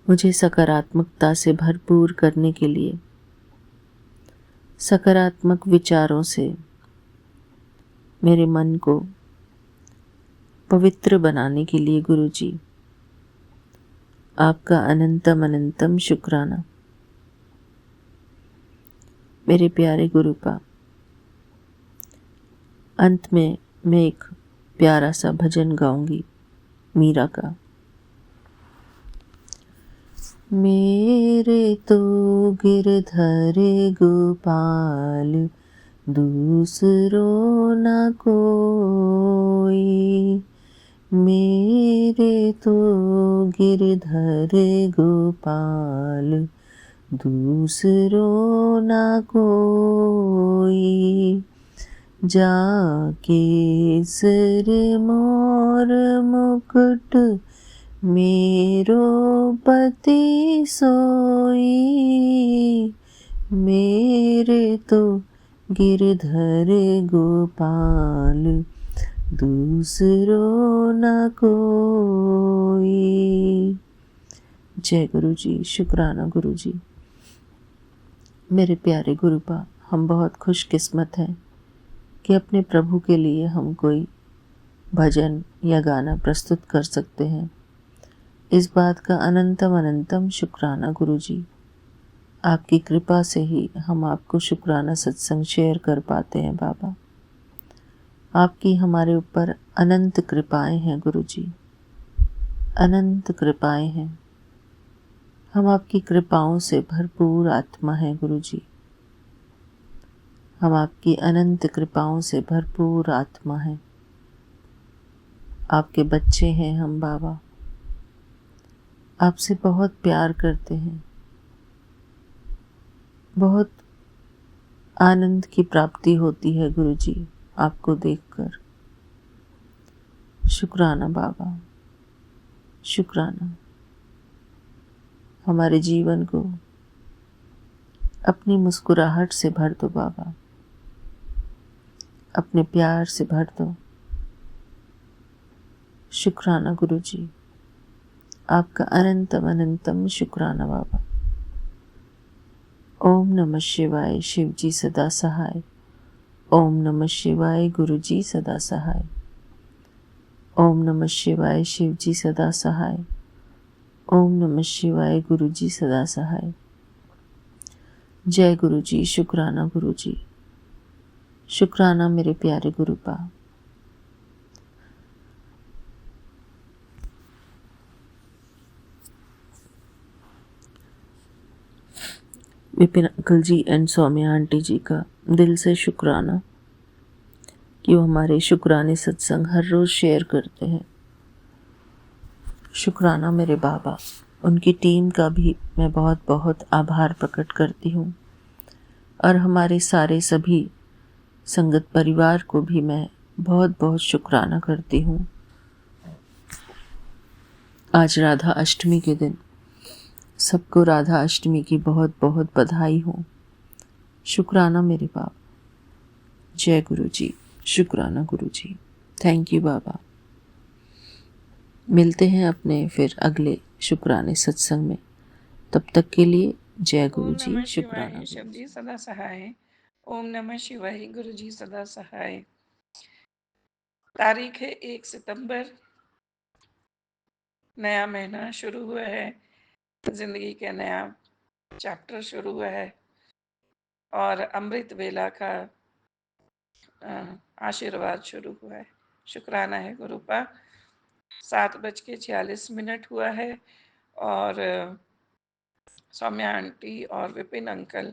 मुझे सकारात्मकता से भरपूर करने के लिए, सकारात्मक विचारों से मेरे मन को पवित्र बनाने के लिए गुरुजी, आपका अनंतम अनंतम शुक्राना। मेरे प्यारे गुरुपा, अंत में मैं एक प्यारा सा भजन गाऊंगी मीरा का। मेरे तो गिरधर गोपाल दूसरों न कोई, मेरे तो गिरधर गोपाल दूसरों न कोई, जाके सिर मोर मुकुट मेरो पति सोई, मेरे तो गिरधर गोपाल दूसरों न कोई। जय गुरु जी, शुक्राना गुरु जी। मेरे प्यारे गुरुपा, हम बहुत खुशकिस्मत हैं कि अपने प्रभु के लिए हम कोई भजन या गाना प्रस्तुत कर सकते हैं। इस बात का अनंतम अनंतम शुक्राना गुरु जी। आपकी कृपा से ही हम आपको शुक्राना सत्संग शेयर कर पाते हैं बाबा। आपकी हमारे ऊपर अनंत कृपाएं हैं गुरु जी, अनंत कृपाएं हैं। हम आपकी कृपाओं से भरपूर आत्मा हैं गुरु जी। हम आपकी अनंत कृपाओं से भरपूर आत्मा हैं। आपके बच्चे हैं हम बाबा। आपसे बहुत प्यार करते हैं। बहुत आनंद की प्राप्ति होती है गुरु जी आपको देखकर। शुक्राना बाबा, शुक्राना। हमारे जीवन को अपनी मुस्कुराहट से भर दो बाबा, अपने प्यार से भर दो। शुक्राना गुरु जी, आपका अनंतम अनंतम शुक्राना बाबा। ओम नमः शिवाय, शिव जी सदा सहाय। ओम नमः शिवाय, गुरु जी सदा सहाय। ओम नमः शिवाय, शिव जी सदा सहाय। ओम नमः शिवाय, गुरु जी सदा सहाय। जय गुरु जी, शुक्राना गुरु जी, शुक्राना मेरे प्यारे गुरुपा। Vipin uncle ji and Saumya aunty ji का दिल से शुक्राना कि वो हमारे शुक्राने सत्संग हर रोज़ शेयर करते हैं। शुक्राना मेरे बाबा। उनकी टीम का भी मैं बहुत बहुत आभार प्रकट करती हूँ। और हमारे सारे सभी संगत परिवार को भी मैं बहुत बहुत शुक्राना करती हूँ। आज राधा अष्टमी के दिन सबको राधा अष्टमी की बहुत बहुत बधाई हो। शुक्राना मेरे बाबा। जय गुरु जी। शुक्राना गुरु जी। थैंक यू बाबा। मिलते हैं अपने फिर अगले शुक्राने सत्संग में। तब तक के लिए जय गुरु ओम जी। नमः शुक्राना शिवाय। गुरु शब्द जी। जी सदा सहाय। ओम नमः शिवाय। गुरु जी सदा सहाय। तारीख है 1 सितंबर। नया महीना शुरू हुआ है, जिंदगी का नया चैप्टर शुरू हुआ है और अमृत वेला का आशीर्वाद शुरू हुआ है। शुक्राना है गुरु का। 7:46 हुआ है और सौम्या आंटी और विपिन अंकल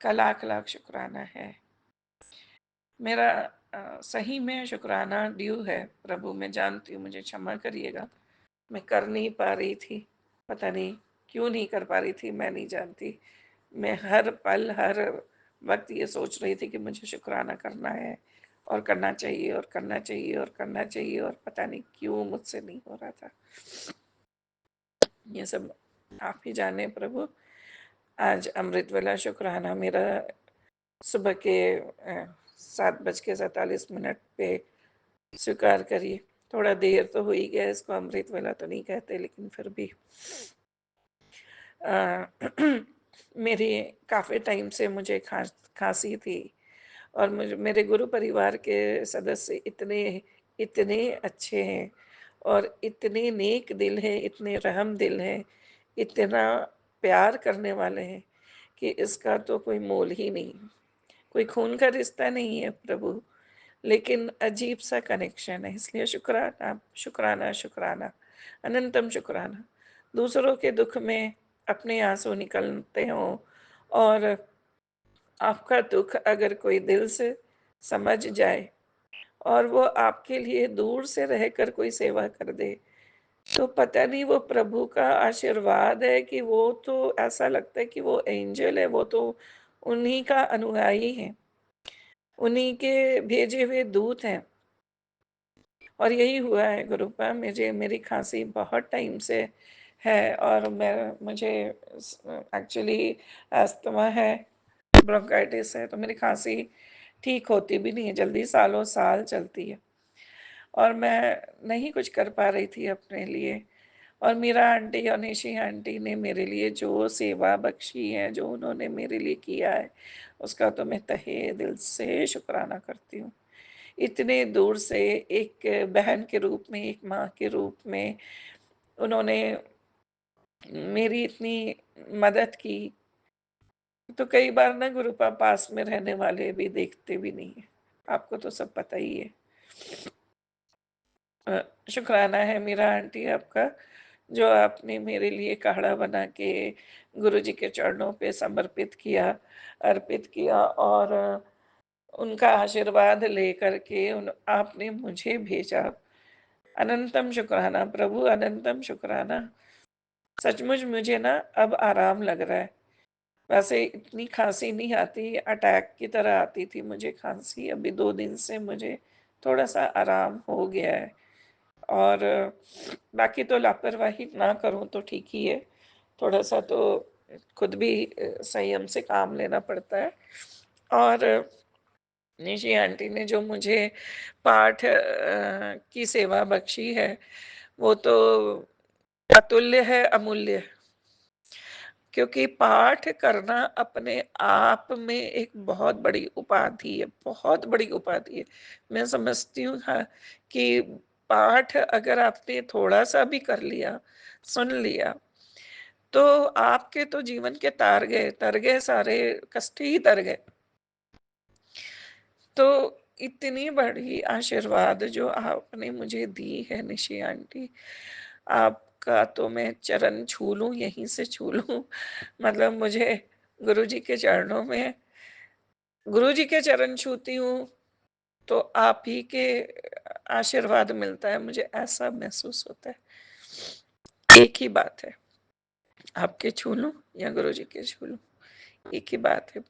का लाख लाख शुक्राना है। मेरा सही में शुक्राना ड्यू है प्रभु, मैं जानती हूँ, मुझे क्षमा करिएगा। मैं कर नहीं पा रही थी, पता नहीं क्यों नहीं कर पा रही थी, मैं नहीं जानती। मैं हर पल हर वक्त ये सोच रही थी कि मुझे शुक्राना करना है और करना चाहिए और करना चाहिए और करना चाहिए, और पता नहीं क्यों मुझसे नहीं हो रहा था। ये सब आप ही जाने प्रभु। आज अमृत वेला शुक्राना मेरा सुबह के 7:47 पे स्वीकार करिए। थोड़ा देर तो हो ही गया, इसको अमृत वेला तो नहीं कहते, लेकिन फिर भी मेरी काफ़ी टाइम से मुझे खांसी थी और मुझे मेरे गुरु परिवार के सदस्य इतने इतने अच्छे हैं और इतने नेक दिल हैं, इतने रहम दिल हैं, इतना प्यार करने वाले हैं कि इसका तो कोई मोल ही नहीं। कोई खून का रिश्ता नहीं है प्रभु, लेकिन अजीब सा कनेक्शन है। इसलिए शुक्राना शुक्राना शुक्राना, अनंतम शुक्राना। दूसरों के दुख में अपने आंसू निकलते हों और आपका दुख अगर कोई दिल से समझ जाए और वो आपके लिए दूर से रहकर कोई सेवा कर दे, तो पता नहीं वो प्रभु का आशीर्वाद है कि वो तो ऐसा लगता है कि वो एंजल है, वो तो उन्हीं का अनुयायी है, उन्हीं के भेजे हुए दूत हैं। और यही हुआ है गुरुपा। मेरी खांसी बहुत टाइम से है और मुझे एक्चुअली अस्थमा है, ब्रोंकाइटिस है, तो मेरी खांसी ठीक होती भी नहीं है जल्दी, सालों साल चलती है और मैं नहीं कुछ कर पा रही थी अपने लिए। और मीरा आंटी और निशी आंटी ने मेरे लिए जो सेवा बख्शी है, जो उन्होंने मेरे लिए किया है, उसका तो मैं तहे दिल से शुक्राना करती हूँ। इतने दूर से एक बहन के रूप में, एक माँ के रूप में उन्होंने मेरी इतनी मदद की। तो कई बार ना गुरुपा पास में रहने वाले भी देखते भी नहीं है, आपको तो सब पता ही है। शुक्राना है मीरा आंटी आपका, जो आपने मेरे लिए काढ़ा बना के गुरु जी के चरणों पे समर्पित किया, अर्पित किया और उनका आशीर्वाद लेकर के आपने मुझे भेजा। अनंतम शुक्राना प्रभु, अनंतम शुक्राना। सचमुच मुझे ना अब आराम लग रहा है। वैसे इतनी खांसी नहीं आती, अटैक की तरह आती थी मुझे खांसी। अभी 2 दिन से मुझे थोड़ा सा आराम हो गया है और बाकी तो लापरवाही ना करूं तो ठीक ही है। थोड़ा सा तो खुद भी संयम से काम लेना पड़ता है। और निशी आंटी ने जो मुझे पाठ की सेवा बख्शी है, वो तो अतुल्य है, अमूल्य है। क्योंकि पाठ करना अपने आप में एक बहुत बड़ी उपाधि है, बहुत बड़ी उपाधि है। मैं समझती हूँ हाँ, कि पाठ अगर आपने थोड़ा सा भी कर लिया, सुन लिया, तो आपके तो जीवन के तर गए सारे कष्ट ही तर गए। तो इतनी बड़ी आशीर्वाद जो आपने मुझे दी है निशी आंटी, आपका तो मैं चरण छू लूं, यहीं से छू लूं। मतलब मुझे गुरु जी के चरणों में, गुरु जी के चरण छूती हूँ तो आप ही के आशीर्वाद मिलता है, मुझे ऐसा महसूस होता है। एक ही बात है, आपके छू लूं या गुरु जी के छू लूं, एक ही बात है।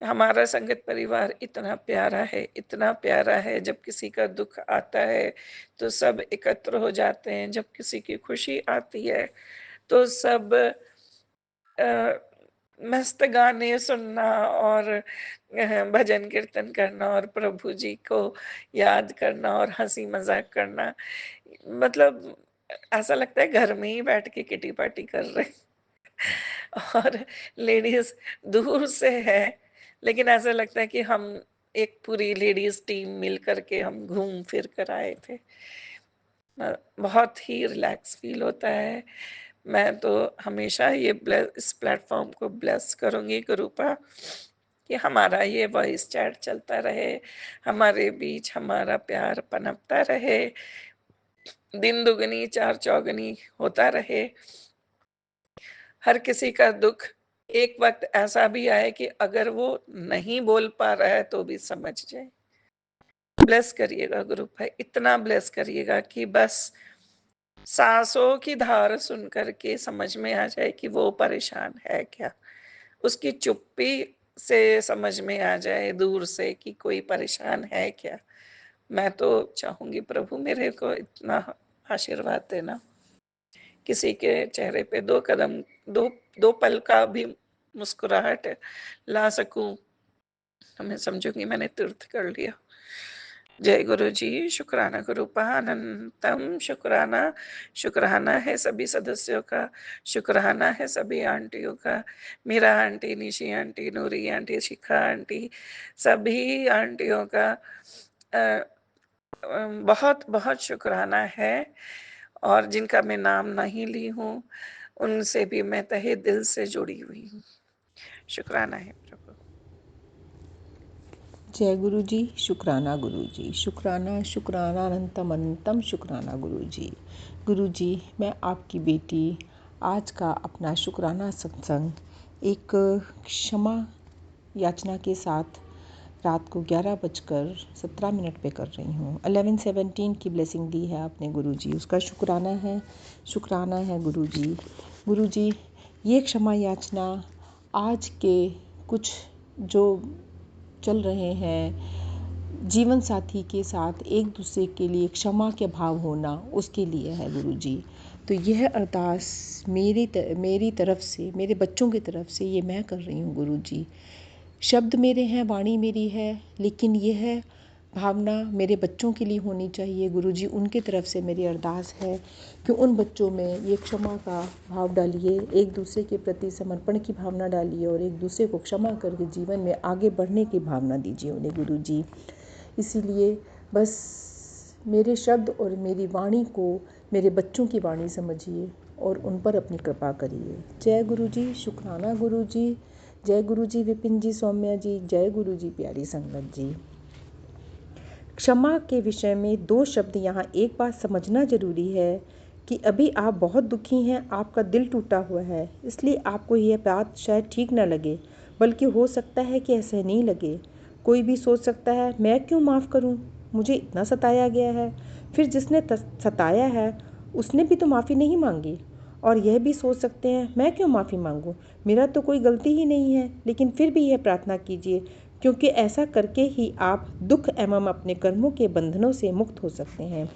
हमारा संगत परिवार इतना प्यारा है, इतना प्यारा है। जब किसी का दुख आता है तो सब एकत्र हो जाते हैं, जब किसी की खुशी आती है तो सब अ, मस्त गाने सुनना और भजन कीर्तन करना और प्रभु जी को याद करना और हँसी मज़ाक करना। मतलब ऐसा लगता है घर में ही बैठ के किटी पार्टी कर रहे हैं। और लेडीज़ दूर से है, लेकिन ऐसा लगता है कि हम एक पूरी लेडीज़ टीम मिल कर के हम घूम फिर कर आए थे। बहुत ही रिलैक्स फ़ील होता है। मैं तो हमेशा ये इस प्लेटफ़ॉर्म को ब्लेस करूँगी कृपा कि हमारा ये वॉइस चैट चलता रहे, हमारे बीच हमारा प्यार पनपता रहे, दिन दुगनी चार चौगनी होता रहे। हर किसी का दुःख एक वक़्त ऐसा भी आए कि अगर वो नहीं बोल पा रहा है तो भी समझ जाए। ब्लेस करिएगा ग्रुप है, इतना ब्लेस करिएगा कि बस साँसों की धार सुन कर के समझ में आ जाए कि वो परेशान है क्या? उसकी चुप्पी से समझ में आ जाए दूर से कि कोई परेशान है क्या? मैं तो चाहूँगी प्रभु मेरे को इतना आशीर्वाद देना, किसी के चेहरे पे 2 कदम 2 2 पल का भी मुस्कुराहट ला सकूँ, तो मैं समझूँगी मैंने तीर्थ कर लिया। जय गुरु जी, शुक्राना गुरुपा अनंतम शुक्राना, शुक्राना है सभी सदस्यों का, शुक्राना है सभी आंटियों का, मीरा आंटी, निशी आंटी, नूरी आंटी, शिखा आंटी, सभी आंटियों का अ, बहुत बहुत शुक्राना है। और जिनका मैं नाम नहीं ली हूँ, उनसे भी मैं तहे दिल से जुड़ी हुई हूँ। शुक्राना है प्रभु। जय गुरु जी, शुक्राना गुरु जी, शुक्राना शुक्राना अनंतम अनंतम शुक्राना गुरु जी। गुरु जी, मैं आपकी बेटी आज का अपना शुक्राना सत्संग एक क्षमा याचना के साथ रात को 11:17 पे कर रही हूँ। 11:17 की ब्लेसिंग दी है आपने गुरु जी, उसका शुक्राना है गुरु जी। गुरु जी, ये क्षमा याचना आज के कुछ जो चल रहे हैं जीवन साथी के साथ एक दूसरे के लिए क्षमा के भाव होना, उसके लिए है गुरु जी। तो यह अरदास मेरी तरफ से, मेरे बच्चों की तरफ से ये मैं कर रही हूँ गुरु जी। शब्द मेरे हैं, वाणी मेरी है, लेकिन यह भावना मेरे बच्चों के लिए होनी चाहिए गुरु जी। उनके तरफ से मेरी अरदास है कि उन बच्चों में ये क्षमा का भाव डालिए, एक दूसरे के प्रति समर्पण की भावना डालिए और एक दूसरे को क्षमा करके जीवन में आगे बढ़ने की भावना दीजिए उन्हें गुरु जी। इसीलिए बस मेरे शब्द और मेरी वाणी को मेरे बच्चों की वाणी समझिए और उन पर अपनी कृपा करिए। जय गुरु जी, शुक्राना गुरु जी। जय गुरु जी विपिन जी, सौम्या जी। जय गुरु जी प्यारी संगत जी। क्षमा के विषय में 2 शब्द यहाँ एक बात समझना ज़रूरी है कि अभी आप बहुत दुखी हैं, आपका दिल टूटा हुआ है, इसलिए आपको यह बात शायद ठीक ना लगे, बल्कि हो सकता है कि ऐसा नहीं लगे। कोई भी सोच सकता है मैं क्यों माफ़ करूँ, मुझे इतना सताया गया है। फिर जिसने सताया है उसने भी तो माफ़ी नहीं मांगी। और यह भी सोच सकते हैं मैं क्यों माफ़ी मांगूं, मेरा तो कोई गलती ही नहीं है। लेकिन फिर भी यह प्रार्थना कीजिए, क्योंकि ऐसा करके ही आप दुख एवं अपने कर्मों के बंधनों से मुक्त हो सकते हैं।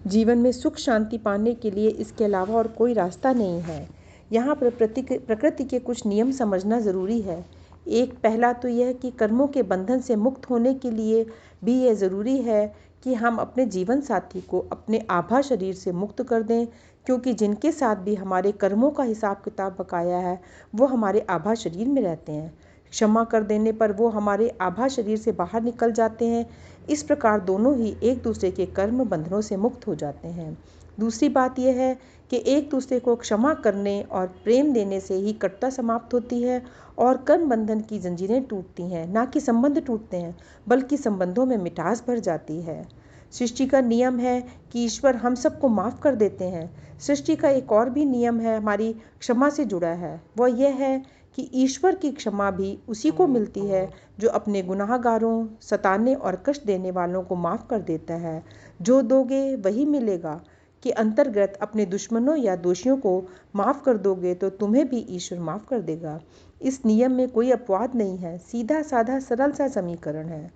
जीवन में सुख शांति पाने के लिए इसके अलावा और कोई रास्ता नहीं है। यहाँ पर प्रकृति के कुछ नियम समझना ज़रूरी है। एक पहला तो यह कि कर्मों के बंधन से मुक्त होने के लिए भी यह ज़रूरी है कि हम अपने जीवन साथी को अपने आभा शरीर से मुक्त कर दें, क्योंकि जिनके साथ भी हमारे कर्मों का हिसाब किताब बकाया है वो हमारे आभा शरीर में रहते हैं। क्षमा कर देने पर वो हमारे आभा शरीर से बाहर निकल जाते हैं। इस प्रकार दोनों ही एक दूसरे के कर्म बंधनों से मुक्त हो जाते हैं। दूसरी बात यह है कि एक दूसरे को क्षमा करने और प्रेम देने से ही कटुता समाप्त होती है और कर्म बंधन की जंजीरें टूटती हैं। ना कि संबंध टूटते हैं, बल्कि संबंधों में मिठास भर जाती है। सृष्टि का नियम है कि ईश्वर हम सबको माफ़ कर देते हैं। सृष्टि का एक और भी नियम है हमारी क्षमा से जुड़ा है, वह यह है कि ईश्वर की क्षमा भी उसी को मिलती है जो अपने गुनाहगारों, सताने और कष्ट देने वालों को माफ़ कर देता है। जो दोगे वही मिलेगा, के अंतर्गत अपने दुश्मनों या दोषियों को माफ़ कर दोगे तो तुम्हें भी ईश्वर माफ़ कर देगा। इस नियम में कोई अपवाद नहीं है, सीधा साधा सरल सा समीकरण है।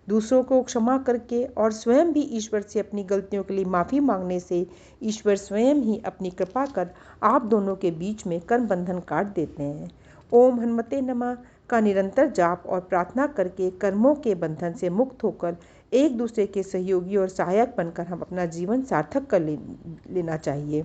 दूसरों को क्षमा करके और स्वयं भी ईश्वर से अपनी गलतियों के लिए माफ़ी मांगने से ईश्वर स्वयं ही अपनी कृपा कर आप दोनों के बीच में कर्म बंधन काट देते हैं। ओम हनुमते नमः का निरंतर जाप और प्रार्थना करके कर्मों के बंधन से मुक्त होकर एक दूसरे के सहयोगी और सहायक बनकर हम अपना जीवन सार्थक कर लेना चाहिए।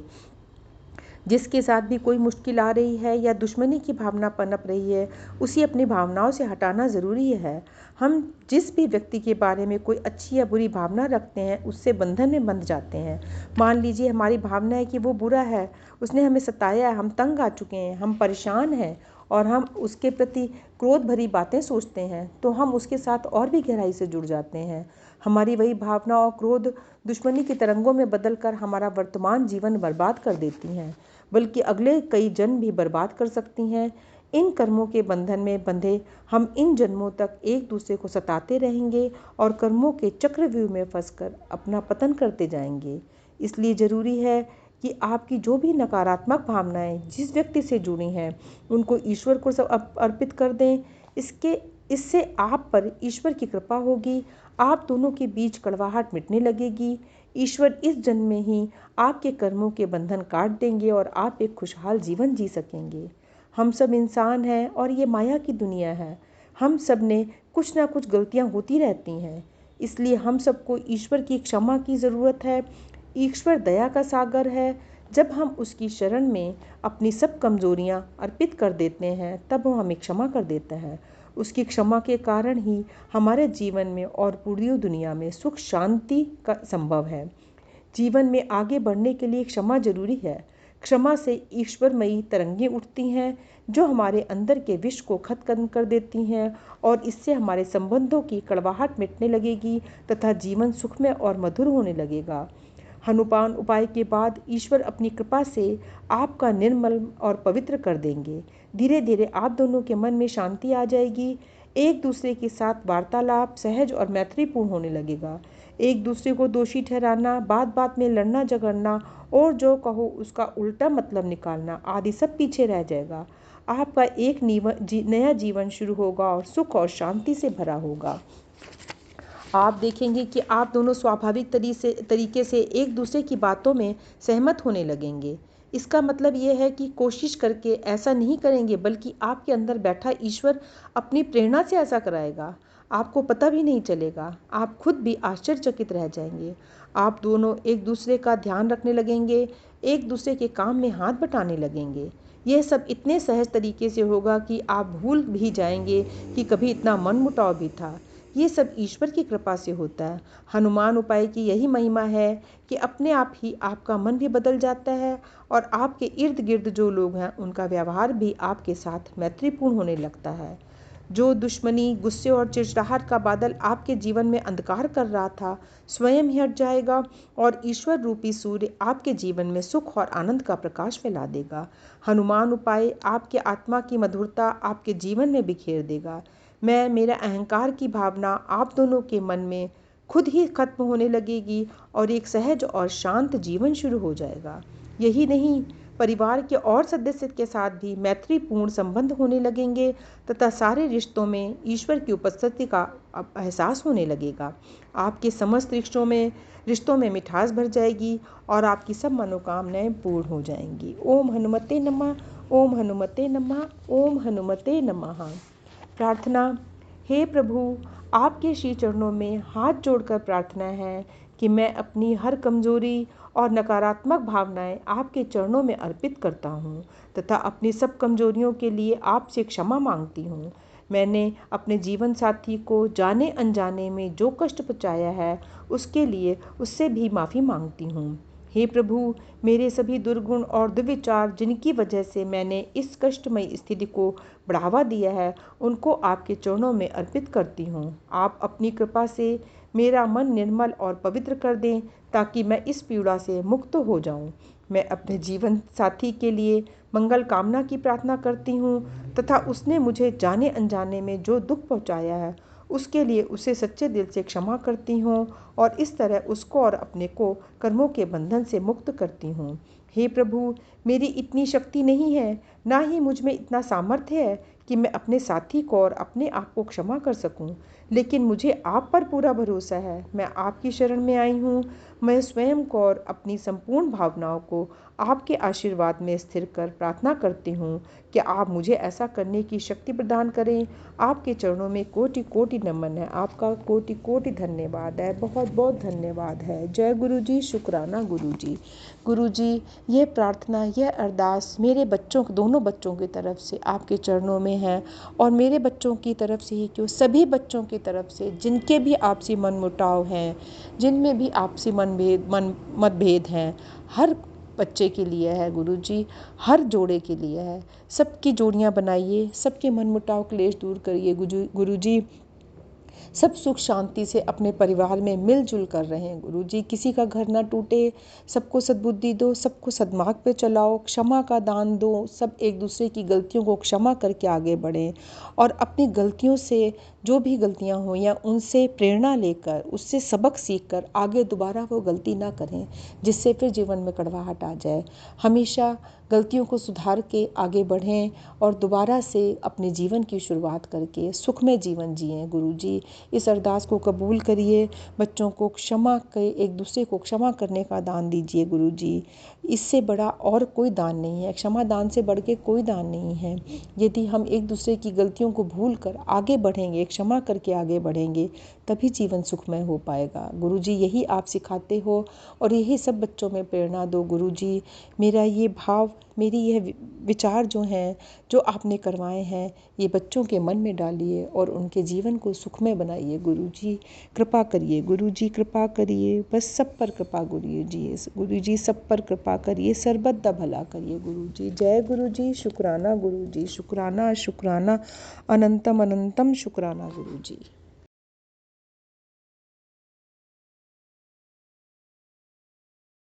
जिसके साथ भी कोई मुश्किल आ रही है या दुश्मनी की भावना पनप रही है, उसे अपनी भावनाओं से हटाना ज़रूरी है। हम जिस भी व्यक्ति के बारे में कोई अच्छी या बुरी भावना रखते हैं, उससे बंधन में बंध जाते हैं। मान लीजिए हमारी भावना है कि वो बुरा है, उसने हमें सताया है, हम तंग आ चुके हैं, हम परेशान हैं और हम उसके प्रति क्रोध भरी बातें सोचते हैं, तो हम उसके साथ और भी गहराई से जुड़ जाते हैं। हमारी वही भावना और क्रोध दुश्मनी की तरंगों में बदलकर हमारा वर्तमान जीवन बर्बाद कर देती हैं, बल्कि अगले कई जन्म भी बर्बाद कर सकती हैं। इन कर्मों के बंधन में बंधे हम इन जन्मों तक एक दूसरे को सताते रहेंगे और कर्मों के चक्रव्यूह में फंसकर अपना पतन करते जाएंगे। इसलिए ज़रूरी है कि आपकी जो भी नकारात्मक भावनाएं जिस व्यक्ति से जुड़ी हैं, उनको ईश्वर को सब अर्पित कर दें। इससे आप पर ईश्वर की कृपा होगी, आप दोनों के बीच कड़वाहट मिटने लगेगी। ईश्वर इस जन्म में ही आपके कर्मों के बंधन काट देंगे और आप एक खुशहाल जीवन जी सकेंगे। हम सब इंसान हैं और ये माया की दुनिया है। हम सब ने कुछ ना कुछ गलतियां होती रहती हैं, इसलिए हम सबको ईश्वर की क्षमा की ज़रूरत है। ईश्वर दया का सागर है। जब हम उसकी शरण में अपनी सब कमज़ोरियां अर्पित कर देते हैं, तब वो हमें क्षमा कर देता है। उसकी क्षमा के कारण ही हमारे जीवन में और पूरी दुनिया में सुख शांति का संभव है। जीवन में आगे बढ़ने के लिए क्षमा जरूरी है। क्षमा से ईश्वरमयी तरंगें उठती हैं जो हमारे अंदर के विष को खत्म कर देती हैं और इससे हमारे संबंधों की कड़वाहट मिटने लगेगी तथा जीवन सुखमय और मधुर होने लगेगा। हनुमान उपाय के बाद ईश्वर अपनी कृपा से आपका निर्मल और पवित्र कर देंगे। धीरे धीरे आप दोनों के मन में शांति आ जाएगी। एक दूसरे के साथ वार्तालाप सहज और मैत्रीपूर्ण होने लगेगा। एक दूसरे को दोषी ठहराना, बात बात में लड़ना झगड़ना और जो कहो उसका उल्टा मतलब निकालना आदि सब पीछे रह जाएगा। आपका एक नया जीवन शुरू होगा और सुख और शांति से भरा होगा। आप देखेंगे कि आप दोनों स्वाभाविक तरीके से एक दूसरे की बातों में सहमत होने लगेंगे। इसका मतलब ये है कि कोशिश करके ऐसा नहीं करेंगे, बल्कि आपके अंदर बैठा ईश्वर अपनी प्रेरणा से ऐसा कराएगा। आपको पता भी नहीं चलेगा, आप खुद भी आश्चर्यचकित रह जाएंगे। आप दोनों एक दूसरे का ध्यान रखने लगेंगे, एक दूसरे के काम में हाथ बटाने लगेंगे। यह सब इतने सहज तरीके से होगा कि आप भूल भी जाएंगे कि कभी इतना मनमुटाव भी था। ये सब ईश्वर की कृपा से होता है। हनुमान उपाय की यही महिमा है कि अपने आप ही आपका मन भी बदल जाता है और आपके इर्द गिर्द जो लोग हैं उनका व्यवहार भी आपके साथ मैत्रीपूर्ण होने लगता है। जो दुश्मनी, गुस्से और चिड़चिड़ाहट का बादल आपके जीवन में अंधकार कर रहा था, स्वयं ही हट जाएगा और ईश्वर रूपी सूर्य आपके जीवन में सुख और आनंद का प्रकाश फैला देगा। हनुमान उपाय आपके आत्मा की मधुरता आपके जीवन में बिखेर देगा। मेरा अहंकार की भावना आप दोनों के मन में खुद ही खत्म होने लगेगी और एक सहज और शांत जीवन शुरू हो जाएगा। यही नहीं, परिवार के और सदस्य के साथ भी मैत्रीपूर्ण संबंध होने लगेंगे तथा सारे रिश्तों में ईश्वर की उपस्थिति का एहसास होने लगेगा। आपके समस्त रिश्तों में मिठास भर जाएगी और आपकी सब मनोकामनाएं पूर्ण हो जाएंगी। ओम हनुमते नमः, ओम हनुमते नमः, ओम हनुमते नमः। प्रार्थना। हे प्रभु, आपके श्री चरणों में हाथ जोड़कर प्रार्थना है कि मैं अपनी हर कमजोरी और नकारात्मक भावनाएं आपके चरणों में अर्पित करता हूँ तथा अपनी सब कमजोरियों के लिए आपसे क्षमा मांगती हूँ। मैंने अपने जीवन साथी को जाने अनजाने में जो कष्ट पहुँचाया है उसके लिए उससे भी माफ़ी मांगती हूँ। हे प्रभु, मेरे सभी दुर्गुण और दुर्विचार जिनकी वजह से मैंने इस कष्टमयी स्थिति को बढ़ावा दिया है, उनको आपके चरणों में अर्पित करती हूँ। आप अपनी कृपा से मेरा मन निर्मल और पवित्र कर दें ताकि मैं इस पीड़ा से मुक्त हो जाऊँ। मैं अपने जीवन साथी के लिए मंगल कामना की प्रार्थना करती हूँ तथा उसने मुझे जाने अनजाने में जो दुख पहुँचाया है उसके लिए उसे सच्चे दिल से क्षमा करती हूँ और इस तरह उसको और अपने को कर्मों के बंधन से मुक्त करती हूँ। हे प्रभु, मेरी इतनी शक्ति नहीं है, ना ही मुझ में इतना सामर्थ्य है कि मैं अपने साथी को और अपने आप को क्षमा कर सकूं, लेकिन मुझे आप पर पूरा भरोसा है। मैं आपकी शरण में आई हूँ। मैं स्वयं को और अपनी संपूर्ण भावनाओं को आपके आशीर्वाद में स्थिर कर प्रार्थना करती हूँ कि आप मुझे ऐसा करने की शक्ति प्रदान करें। आपके चरणों में कोटि कोटि नमन है। आपका कोटि कोटि धन्यवाद है। बहुत बहुत धन्यवाद है। जय गुरु जी। शुक्राना गुरु जी। गुरु जी, यह प्रार्थना, यह अरदास मेरे बच्चों, दोनों बच्चों की तरफ से आपके चरणों में है, और मेरे बच्चों की तरफ से ही क्यों, सभी बच्चों की तरफ से जिनके भी आपसी मनमुटाव हैं, जिनमें भी आपसी मतभेद हैं, हर बच्चे के लिए है गुरु जी, हर जोड़े के लिए है। सबकी जोड़ियां बनाइए, सबके मनमुटाव क्लेश दूर करिए गुरु जी। सब सुख शांति से अपने परिवार में मिलजुल कर रहें गुरु जी। किसी का घर ना टूटे, सबको सद्बुद्धि दो, सबको सद्मार्ग पे चलाओ, क्षमा का दान दो, सब एक दूसरे की गलतियों को क्षमा करके आगे बढ़ें, और अपनी गलतियों से जो भी गलतियां हो या उनसे प्रेरणा लेकर, उससे सबक सीखकर आगे दोबारा वो गलती ना करें, जिससे फिर जीवन में कड़वाहट आ जाए। हमेशा गलतियों को सुधार के आगे बढ़ें और दोबारा से अपने जीवन की शुरुआत करके सुखमय जीवन जिएं गुरु जी। इस अरदास को कबूल करिए। बच्चों को क्षमा के, एक दूसरे को क्षमा करने का दान दीजिए गुरु जी। इससे बड़ा और कोई दान नहीं है, क्षमा दान से बढ़ के कोई दान नहीं है। यदि हम एक दूसरे की गलतियों को भूल कर आगे बढ़ेंगे, क्षमा करके आगे बढ़ेंगे, तभी जीवन सुखमय हो पाएगा गुरु जी। यही आप सिखाते हो और यही सब बच्चों में प्रेरणा दो गुरु जी। मेरा ये भाव, मेरी यह विचार जो हैं, जो आपने करवाए हैं, ये बच्चों के मन में डालिए और उनके जीवन को सुखमय बनाइए गुरु जी। कृपा करिए गुरु जी, कृपा करिए, बस सब पर कृपा गुरु जी, सब पर कृपा करिए, सर्वदा भला करिए गुरु जी। जय गुरु जी। शुक्राना गुरु जी। शुक्राना शुक्राना, अनंतम अनंतम शुक्राना गुरु जी।